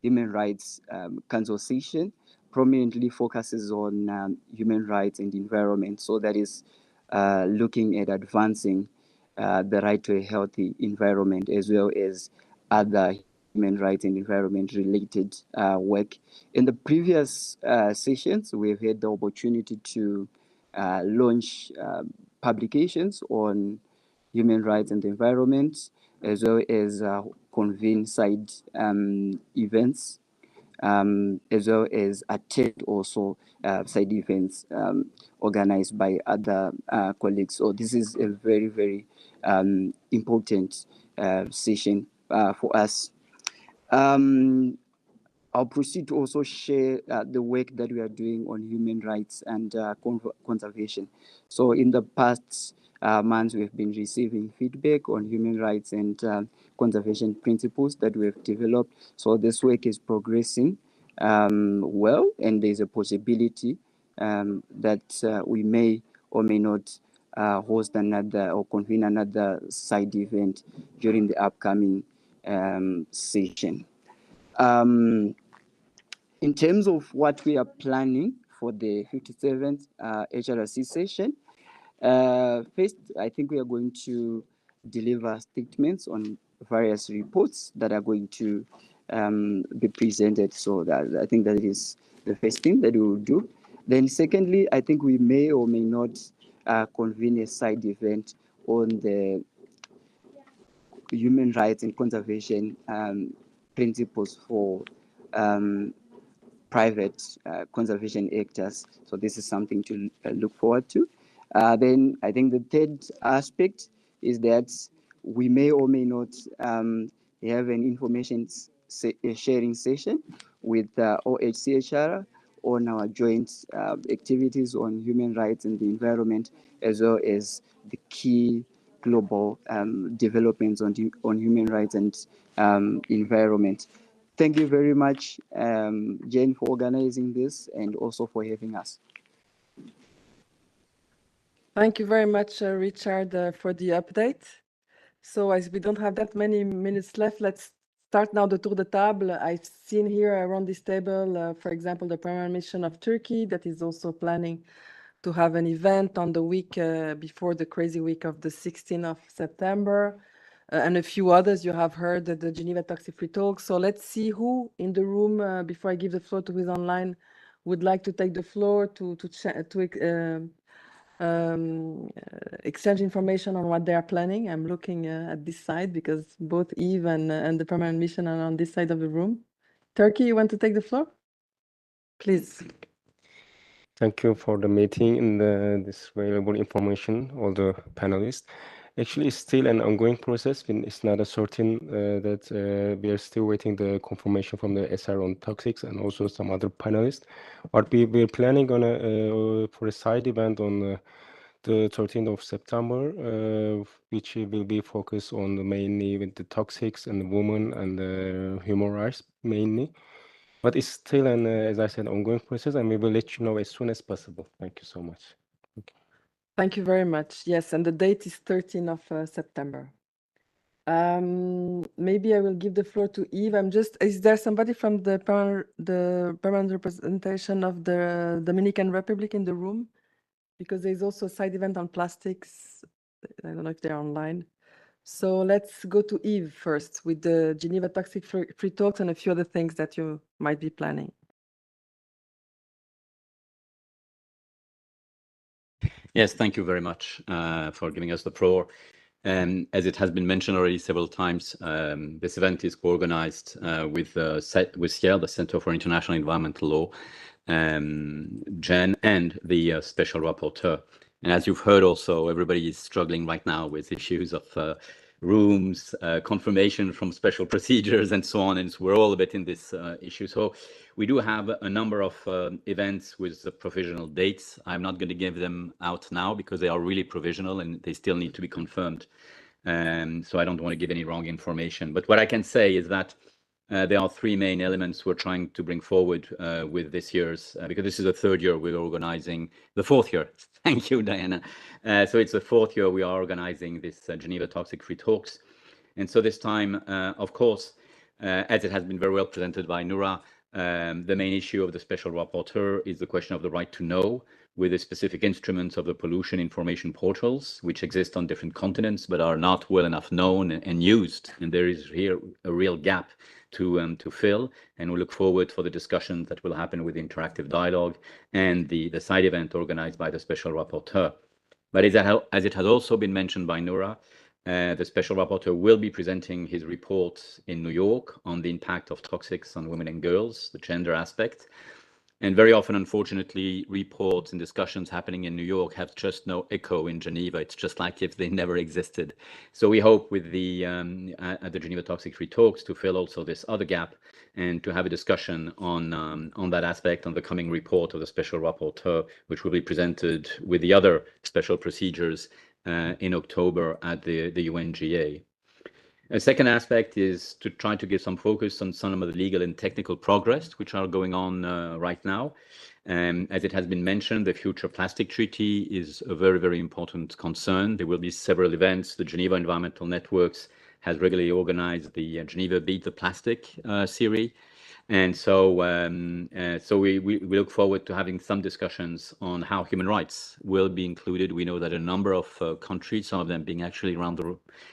Human Rights Council session prominently focuses on human rights and environment. So that is looking at advancing the right to a healthy environment as well as other human rights and environment related work. In the previous sessions, we've had the opportunity to launch publications on human rights and the environment, as well as convene side events, as well as attend also side events organized by other colleagues. So this is a very, very important session for us. I'll proceed to also share the work that we are doing on human rights and conservation. So in the past months, we've been receiving feedback on human rights and conservation principles that we've developed. So this work is progressing well, and there's a possibility that we may or may not host another or convene another side event during the upcoming session. In terms of what we are planning for the 57th HRC session, first, I think we are going to deliver statements on various reports that are going to be presented. So that I think that is the first thing that we will do. Then secondly, I think we may or may not convene a side event on the human rights and conservation principles for private conservation actors. So this is something to look forward to. Then I think the third aspect is that we may or may not have an information sharing session with OHCHR on our joint activities on human rights and the environment, as well as the key global developments on human rights and environment. Thank you very much, Jane, for organizing this and also for having us. Thank you very much, Richard, for the update. So as we don't have that many minutes left, let's start now the tour de table. I've seen here around this table, for example, the Permanent Mission of Turkey that is also planning to have an event on the week before the crazy week of the 16th of September. And a few others you have heard at the Geneva Toxic Free Talk. So let's see who in the room, before I give the floor to who is online, would like to take the floor to exchange information on what they are planning. I'm looking at this side because both Eve and the Permanent Mission are on this side of the room. Turkey, you want to take the floor? Please. Thank you for the meeting and this valuable information, all the panelists. Actually, it's still an ongoing process. It's not a certain that we are still waiting the confirmation from the SR on toxics and also some other panelists. But we're planning on for a side event on the 13th of September, which will be focused on mainly with the toxics and the women and the human rights mainly. But it's still an, as I said, ongoing process, and we will let you know as soon as possible. Thank you so much. Okay. Thank you very much. Yes, and the date is 13th of September. Maybe I will give the floor to Eve. Is there somebody from the permanent representation of the Dominican Republic in the room? Because there's also a side event on plastics. I don't know if they're online. So let's go to Eve first with the Geneva Toxic Free Talks and a few other things that you might be planning. Yes, thank you very much for giving us the floor. As it has been mentioned already several times, this event is co-organized with SIER, the Center for International Environmental Law, Jen, and the Special Rapporteur. And as you've heard also, everybody is struggling right now with issues of rooms, confirmation from special procedures and so on. And so we're all a bit in this issue. So we do have a number of events with provisional dates. I'm not going to give them out now because they are really provisional and they still need to be confirmed. So I don't want to give any wrong information. But what I can say is that there are three main elements we're trying to bring forward with this year's, because this is the third year we're organizing, the fourth year. Thank you, Diana. So it's the fourth year we are organizing this Geneva Toxic Free Talks. And so this time, of course, as it has been very well presented by Noura, the main issue of the Special Rapporteur is the question of the right to know, with the specific instruments of the pollution information portals, which exist on different continents, but are not well enough known and used. And there is here a real gap to fill. And we look forward for the discussions that will happen with the interactive dialogue and the side event organized by the Special Rapporteur. But as it has also been mentioned by Noura, the Special Rapporteur will be presenting his report in New York on the impact of toxics on women and girls, the gender aspect. And very often, unfortunately, reports and discussions happening in New York have just no echo in Geneva. It's just like if they never existed. So we hope with the at the Geneva Toxic Free Talks to fill also this other gap and to have a discussion on that aspect on the coming report of the Special Rapporteur, which will be presented with the other special procedures in October at the UNGA. A second aspect is to try to give some focus on some of the legal and technical progress which are going on right now. As it has been mentioned, the future plastic treaty is a very, very important concern. There will be several events. The Geneva Environment Network has regularly organized the Geneva Beat the Plastic series. And so, so we look forward to having some discussions on how human rights will be included. We know that a number of countries, some of them being actually around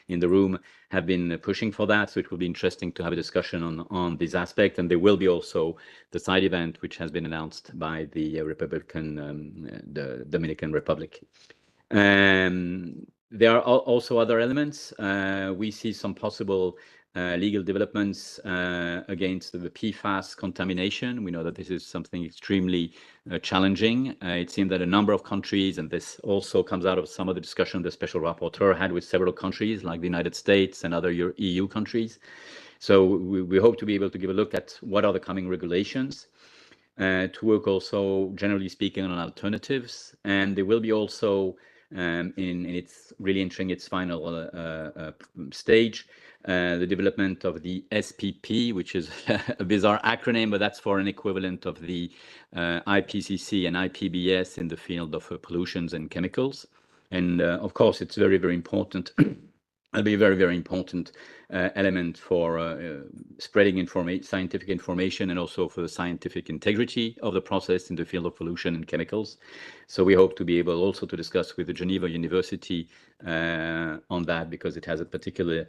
in the room, have been pushing for that. So it will be interesting to have a discussion on this aspect. And there will be also the side event, which has been announced by the the Dominican Republic. There are also other elements. We see some possible legal developments against the PFAS contamination. We know that this is something extremely challenging. It seems that a number of countries, and this also comes out of some of the discussion the Special Rapporteur had with several countries like the United States and other EU countries. So we hope to be able to give a look at what are the coming regulations, to work also, generally speaking, on alternatives. And there will be also, it's really entering its final stage, the development of the SPP, which is a bizarre acronym, but that's for an equivalent of the IPCC and IPBS in the field of pollutions and chemicals. And of course, it's very, very important. It'll be a very, very important element for spreading scientific information and also for the scientific integrity of the process in the field of pollution and chemicals. So we hope to be able also to discuss with the Geneva University on that, because it has a particular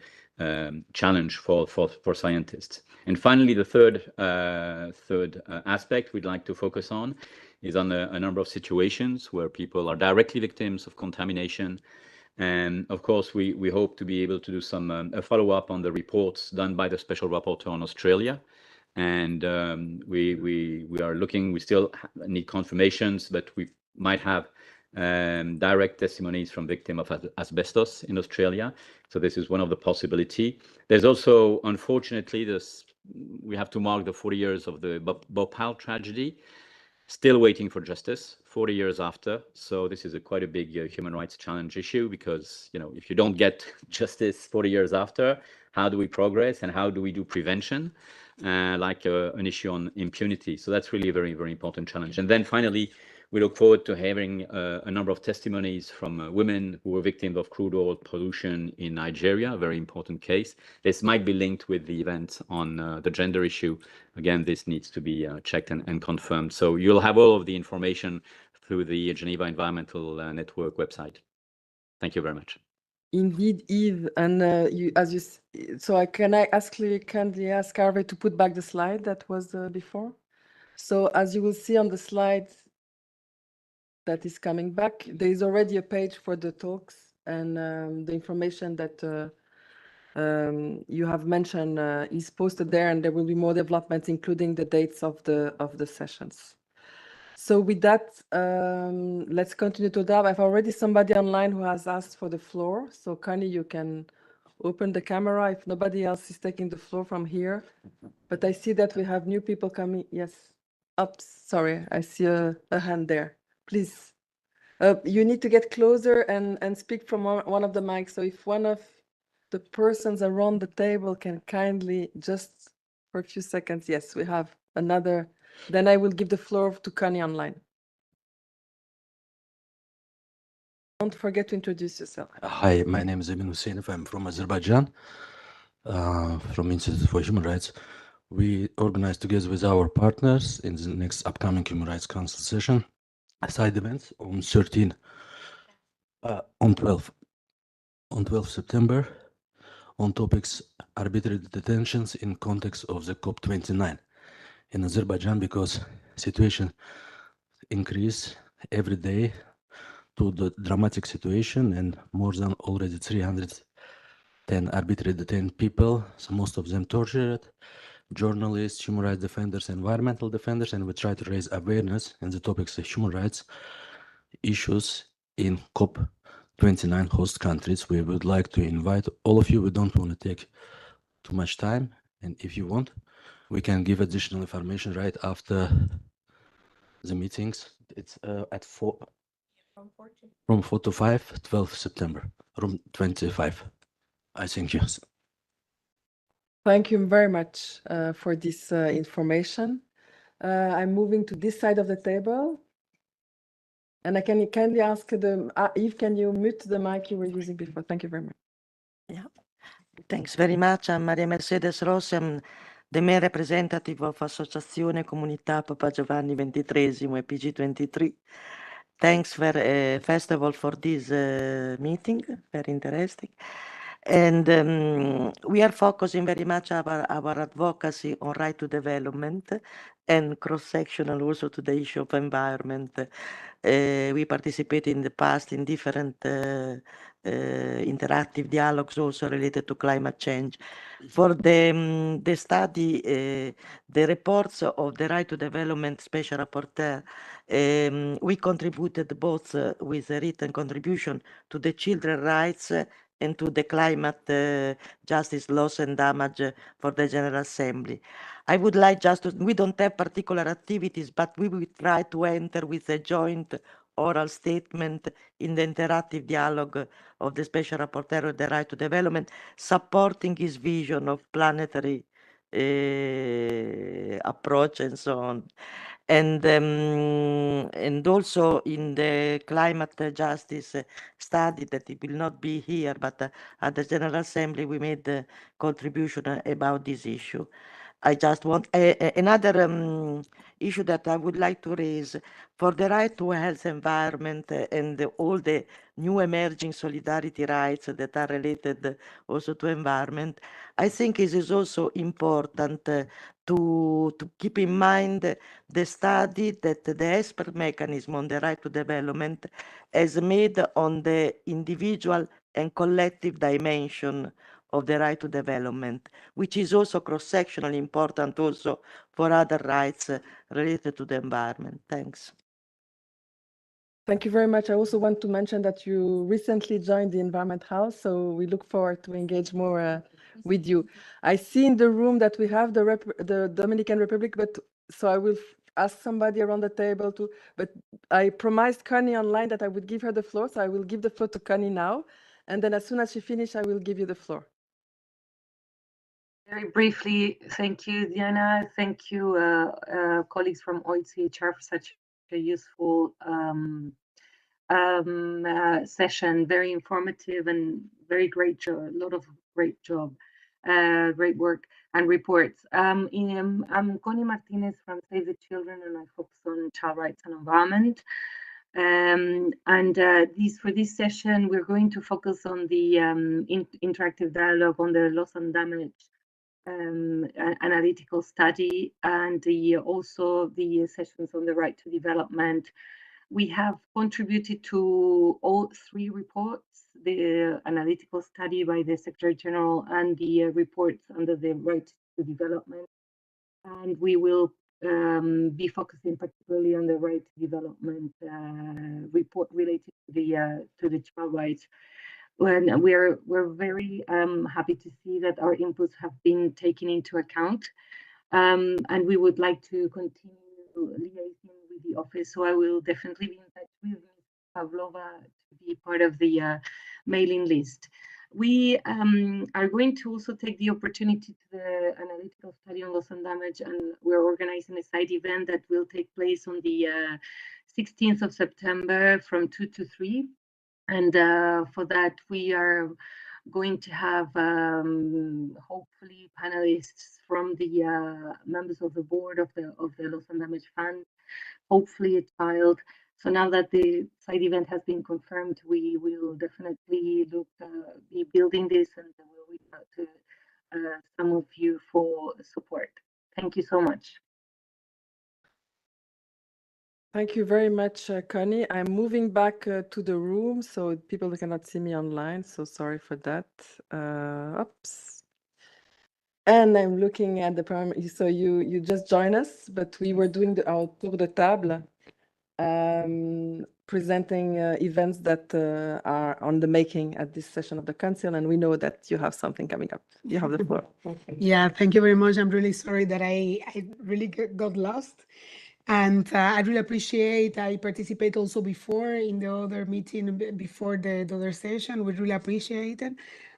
challenge for scientists. And finally, the third aspect we'd like to focus on is on a number of situations where people are directly victims of contamination. And of course, we hope to be able to do some a follow-up on the reports done by the Special Rapporteur on Australia. And we are looking, we still need confirmations, but we might have direct testimonies from victims of asbestos in Australia. So this is one of the possibility. There's also, unfortunately, we have to mark the 40 years of the Bhopal tragedy. Still waiting for justice 40 years after. So this is quite a big human rights challenge issue, because, you know, if you don't get justice 40 years after, how do we progress and how do we do prevention, like an issue on impunity? So that's really a very, very important challenge. And then finally, we look forward to having a number of testimonies from women who were victims of crude oil pollution in Nigeria, a very important case. This might be linked with the event on the gender issue. Again, this needs to be checked and confirmed. So you'll have all of the information through the Geneva Environmental Network website. Thank you very much. Indeed, Yves, and so can I kindly ask Harvey to put back the slide that was before? So as you will see on the slide that is coming back, there is already a page for the talks, and the information that you have mentioned is posted there, and there will be more developments, including the dates of the sessions. So with that, let's continue to that. I've already somebody online who has asked for the floor. So Connie, you can open the camera if nobody else is taking the floor from here. But I see that we have new people coming. Yes. Sorry, I see a hand there. Please. You need to get closer and speak from one of the mics. So if one of the persons around the table can kindly just for a few seconds. Yes, we have another. Then I will give the floor to Connie online. Don't forget to introduce yourself. Hi, my name is Emin Hussein. I'm from Azerbaijan, from Institute for Human Rights. We organized together with our partners in the next upcoming Human Rights Council session side events on 12 September on topics arbitrary detentions in context of the COP29 in Azerbaijan, because situation increase every day to the dramatic situation, and more than already 310 arbitrarily detained people, so most of them tortured, journalists, human rights defenders, environmental defenders, and we try to raise awareness in the topics of human rights issues in COP29 host countries. We would like to invite all of you. We don't want to take too much time, and if you want, we can give additional information right after the meetings. It's at 4 from 4 to 5, 12 September, room 25. I think, yes. Thank you very much for this information. I'm moving to this side of the table. And I can kindly ask Yves, can you mute the mic you were using before? Thank you very much. Yeah, thanks very much. I'm Maria Mercedes Ross. I'm the main representative of Associazione Comunità Papa Giovanni XXIII e PG23. Thanks first of all for this meeting, very interesting. And we are focusing very much our advocacy on right to development and cross-sectional also to the issue of environment. We participated in the past in different interactive dialogues also related to climate change. For the study, the reports of the Right to Development Special Rapporteur, we contributed both with a written contribution to the children's rights and to the climate justice loss and damage for the General Assembly. I would like just to, we don't have particular activities, but we will try to enter with a joint oral statement in the interactive dialogue of the Special Rapporteur of the Right to Development, supporting his vision of planetary approach and so on. And also in the climate justice study that it will not be here, but at the General Assembly we made a contribution about this issue. I just want another issue that I would like to raise for the right to a health environment and all the new emerging solidarity rights that are related also to environment. I think it is also important to keep in mind the study that the expert mechanism on the right to development has made on the individual and collective dimension of the right to development, which is also cross-sectionally important also for other rights related to the environment. Thanks. Thank you very much. I also want to mention that you recently joined the Environment House, so we look forward to engage more with you. I see in the room that we have the Dominican Republic, but so I will ask somebody around the table to, but I promised Connie online that I would give her the floor, so I will give the floor to Connie now, and then as soon as she finishes, I will give you the floor. Very briefly, thank you, Diana. Thank you, colleagues from OICHR for such a useful session. Very informative and very great job. A lot of great job, great work and reports. I'm Connie Martinez from Save the Children, and I focus on child rights and environment. For this session, we're going to focus on the interactive dialogue on the loss and damage analytical study, and also the sessions on the right to development. We have contributed to all three reports, the analytical study by the Secretary General and the reports under the right to development. And we will be focusing particularly on the right to development report related to the child rights. When we're very happy to see that our inputs have been taken into account, and we would like to continue liaising with the office. So I will definitely be in touch with Ms. Pavlova to be part of the mailing list. We are going to also take the opportunity to the analytical study on loss and damage, and we're organizing a side event that will take place on the 16th of September from 2 to 3. And for that, we are going to have hopefully panelists from the members of the board of the Loss and Damage Fund, hopefully a child. So now that the side event has been confirmed, we will definitely be building this, and we'll reach out to some of you for support. Thank you so much. Thank you very much, Connie. I'm moving back to the room, so people cannot see me online, so sorry for that. Oops. And I'm looking at the program. So you just joined us, but we were doing our tour de table, presenting events that are on the making at this session of the Council, and we know that you have something coming up. You have the floor. Yeah, thank you very much. I'm really sorry that I really got lost. And I really appreciate, I participate also before in the other meeting, before the other session. We really appreciate it.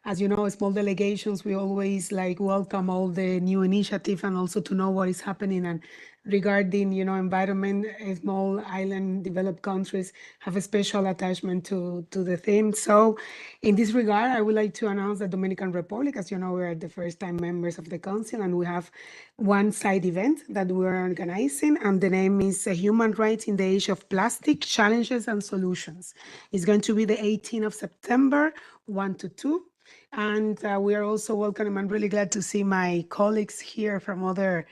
As you know, small delegations, we always welcome all the new initiative and also to know what is happening. And regarding, environment. Small island developed countries have a special attachment to the theme. So in this regard, I would like to announce that Dominican Republic, as you know, we are the first time members of the council, and we have one side event that we're organizing, and the name is Human Rights in the Age of Plastic, Challenges and Solutions. It's going to be the 18th of September, 1 to 2. And we are also welcoming, I'm really glad to see my colleagues here from other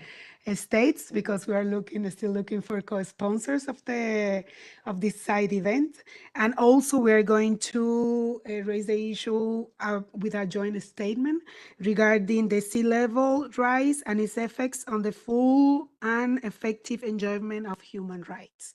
states, because we are still looking for co-sponsors of this side event. And also we are going to raise the issue with a joint statement regarding the sea level rise and its effects on the full and effective enjoyment of human rights.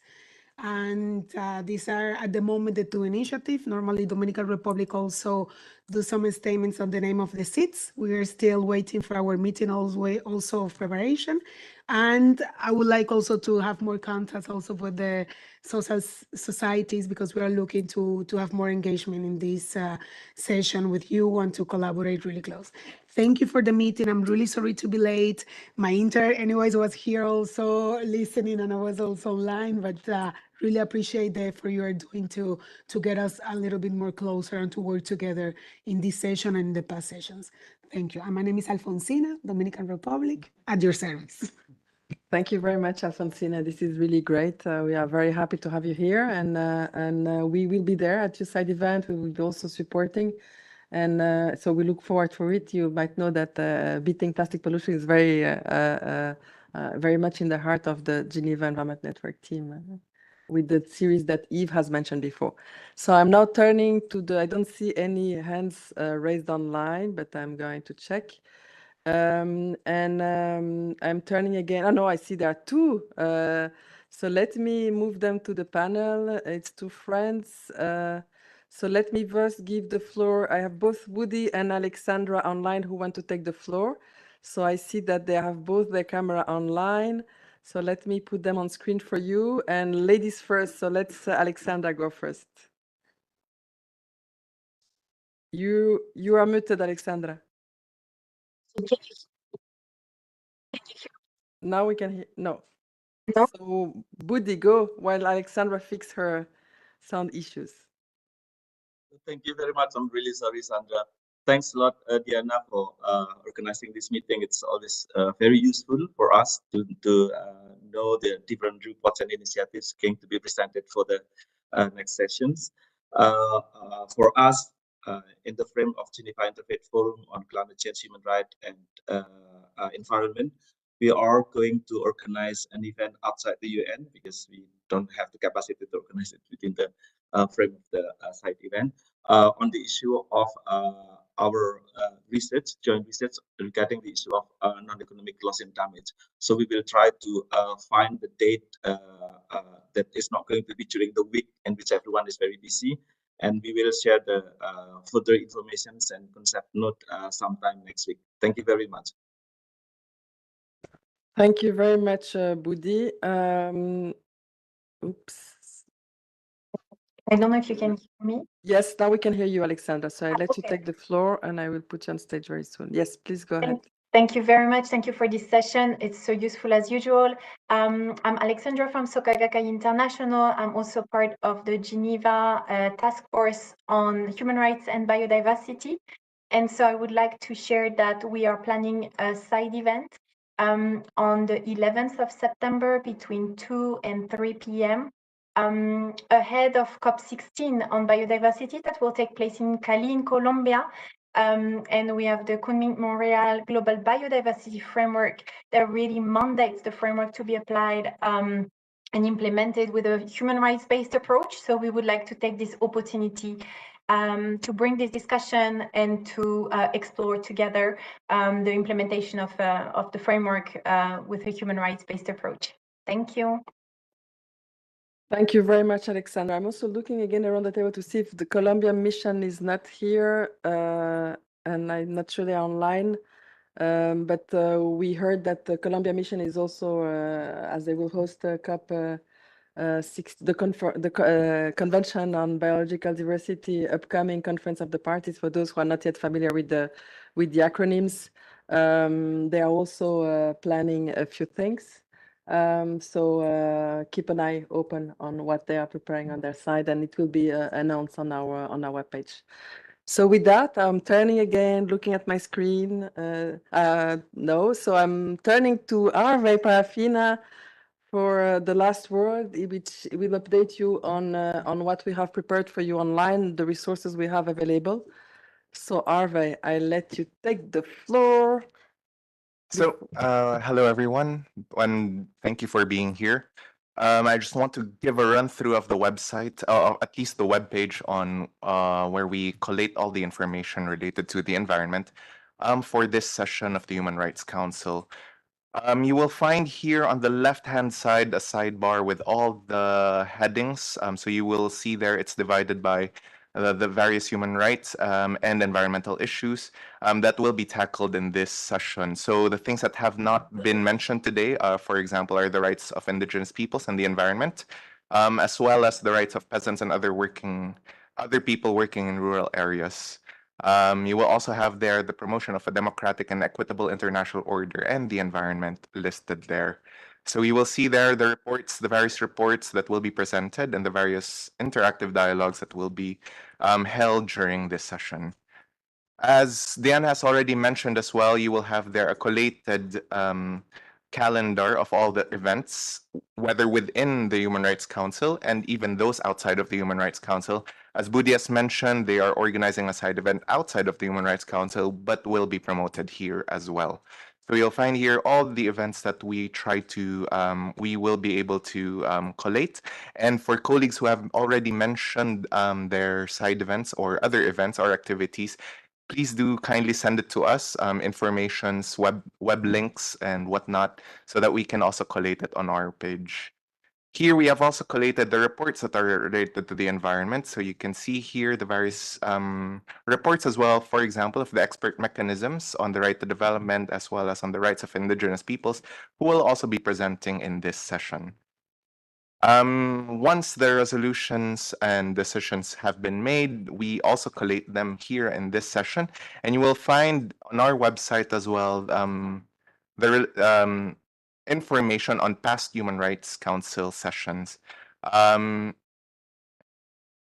And these are at the moment the two initiatives. Normally Dominican Republic also do some statements on the name of the seats. We are still waiting for our meeting also of preparation. And I would like also to have more contacts also with the social societies, because we are looking to have more engagement in this session with you and to collaborate really close. Thank you for the meeting. I'm really sorry to be late. My intern anyways was here also listening, and I was also online, but really appreciate the effort you are doing to get us a little bit more closer and to work together in this session and in the past sessions. Thank you. And my name is Alfonsina, Dominican Republic, at your service. Thank you very much, Alfonsina. This is really great. We are very happy to have you here, and we will be there at your side event. We will be also supporting, and so we look forward for it. You might know that beating plastic pollution is very much in the heart of the Geneva Environment Network team, with the series that Yves has mentioned before. So I'm now turning to I don't see any hands raised online, but I'm going to check. I'm turning again. Oh no, I see there are two. So let me move them to the panel. It's two friends. So let me first give the floor. I have both Woody and Alexandra online who want to take the floor. So I see that they have both their camera online. So let me put them on screen for you. And ladies first. So let's Alexandra go first. You are muted, Alexandra. Now we can hear. No. So Woody, go while Alexandra fix her sound issues. Thank you very much. I'm really sorry, Sandra. Thanks a lot, Diana, for organizing this meeting. It's always very useful for us to know the different reports and initiatives going to be presented for the next sessions. For us, in the frame of Geneva Interfaith Forum on Climate Change, Human Rights, and Environment, we are going to organize an event outside the UN because we don't have the capacity to organize it within the frame of the side event on the issue of our joint research regarding the issue of non-economic loss and damage. So we will try to find the date that is not going to be during the week in which everyone is very busy, and we will share the further information and concept note sometime next week. Thank you very much. Thank you very much, Budi. Oops. I don't know if you can hear me. Yes, now we can hear you, Alexandra. So I let you take the floor, and I will put you on stage very soon. Yes, please go ahead. Thank you very much. Thank you for this session. It's so useful as usual. I'm Alexandra from Sokagakai International. I'm also part of the Geneva Task Force on Human Rights and Biodiversity. And so I would like to share that we are planning a side event on the 11th of September between 2 and 3 p.m. Ahead of COP16 on biodiversity that will take place in Cali in Colombia. And we have the Kunming Montreal Global Biodiversity Framework that really mandates the framework to be applied and implemented with a human rights-based approach. So we would like to take this opportunity to bring this discussion and to explore together the implementation of the framework with a human rights-based approach. Thank you. Thank you very much, Alexandra. I'm also looking again around the table to see if the Colombian mission is not here, and I'm not sure they're online. But we heard that the Colombia mission is also, as they will host a COP, the Convention on Biological Diversity, upcoming conference of the parties. For those who are not yet familiar with the acronyms, they are also planning a few things. So keep an eye open on what they are preparing on their side, and it will be announced on our webpage. So with that, I'm turning again, looking at my screen. No, so I'm turning to Harvey Parafina for the last word, which will update you on what we have prepared for you online, the resources we have available. So Harvey, I let you take the floor. So, hello everyone, and thank you for being here. I just want to give a run through of the website, at least the webpage on where we collate all the information related to the environment for this session of the Human Rights Council. You will find here on the left-hand side a sidebar with all the headings. So you will see there it's divided by the various human rights and environmental issues that will be tackled in this session. So the things that have not been mentioned today, for example, are the rights of indigenous peoples and the environment, as well as the rights of peasants and other people working in rural areas. You will also have there the promotion of a democratic and equitable international order and the environment listed there. So you will see there the reports, the various reports that will be presented and the various interactive dialogues that will be held during this session. As Diana has already mentioned as well, you will have there a collated calendar of all the events, whether within the Human Rights Council and even those outside of the Human Rights Council. As Budi has mentioned, they are organizing a side event outside of the Human Rights Council, but will be promoted here as well. So you'll find here all the events that we try to, we will be able to collate. And for colleagues who have already mentioned their side events or other events or activities, please do kindly send it to us, informations, web links and whatnot, so that we can also collate it on our page. Here we have also collated the reports that are related to the environment. So you can see here the various reports as well, for example, of the expert mechanisms on the right to development, as well as on the rights of indigenous peoples, who will also be presenting in this session. Once the resolutions and decisions have been made, we also collate them here in this session, and you will find on our website as well the information on past Human Rights Council sessions.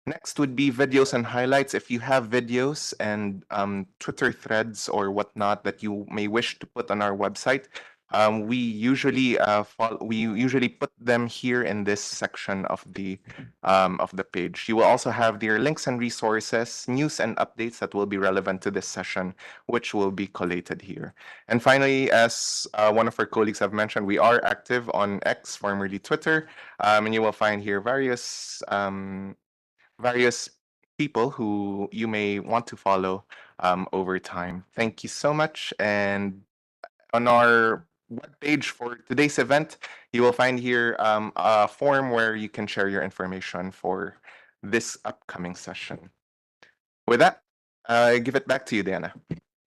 Next would be videos and highlights. If you have videos and Twitter threads or whatnot that you may wish to put on our website, we usually put them here in this section of the page. You will also have their links and resources, news and updates that will be relevant to this session, which will be collated here. And finally, as one of our colleagues have mentioned, we are active on X, formerly Twitter, and you will find here various people who you may want to follow over time. Thank you so much. And on our webpage for today's event, you will find here a form where you can share your information for this upcoming session. With that, I give it back to you, Diana.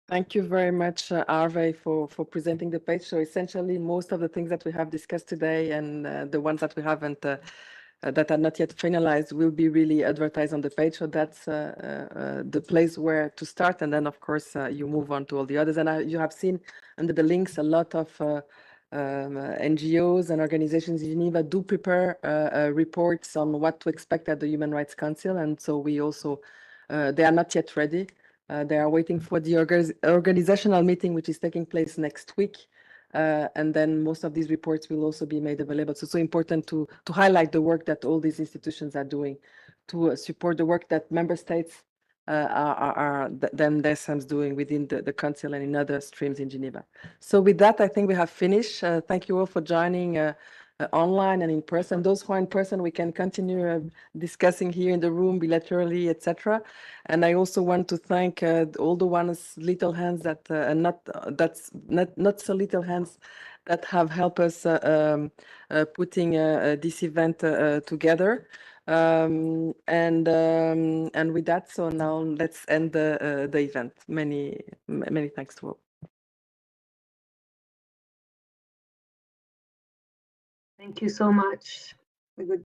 Thank you very much, Harvey, for presenting the page. So essentially, most of the things that we have discussed today and the ones that we haven't that are not yet finalized will be really advertised on the page. So that's the place where to start. And then, of course, you move on to all the others. And you have seen under the links a lot of NGOs and organizations in Geneva do prepare reports on what to expect at the Human Rights Council. And so we also, they are not yet ready. They are waiting for the organizational meeting, which is taking place next week. And then most of these reports will also be made available. So it's so important to highlight the work that all these institutions are doing to support the work that member states are themselves doing within the council and in other streams in Geneva. So with that, I think we have finished. Thank you all for joining online and in person. Those who are in person, we can continue discussing here in the room bilaterally, etc. And I also want to thank all the ones, little hands that not so little hands that have helped us putting this event together. And with that, so now let's end the event. Many thanks to all. Thank you so much.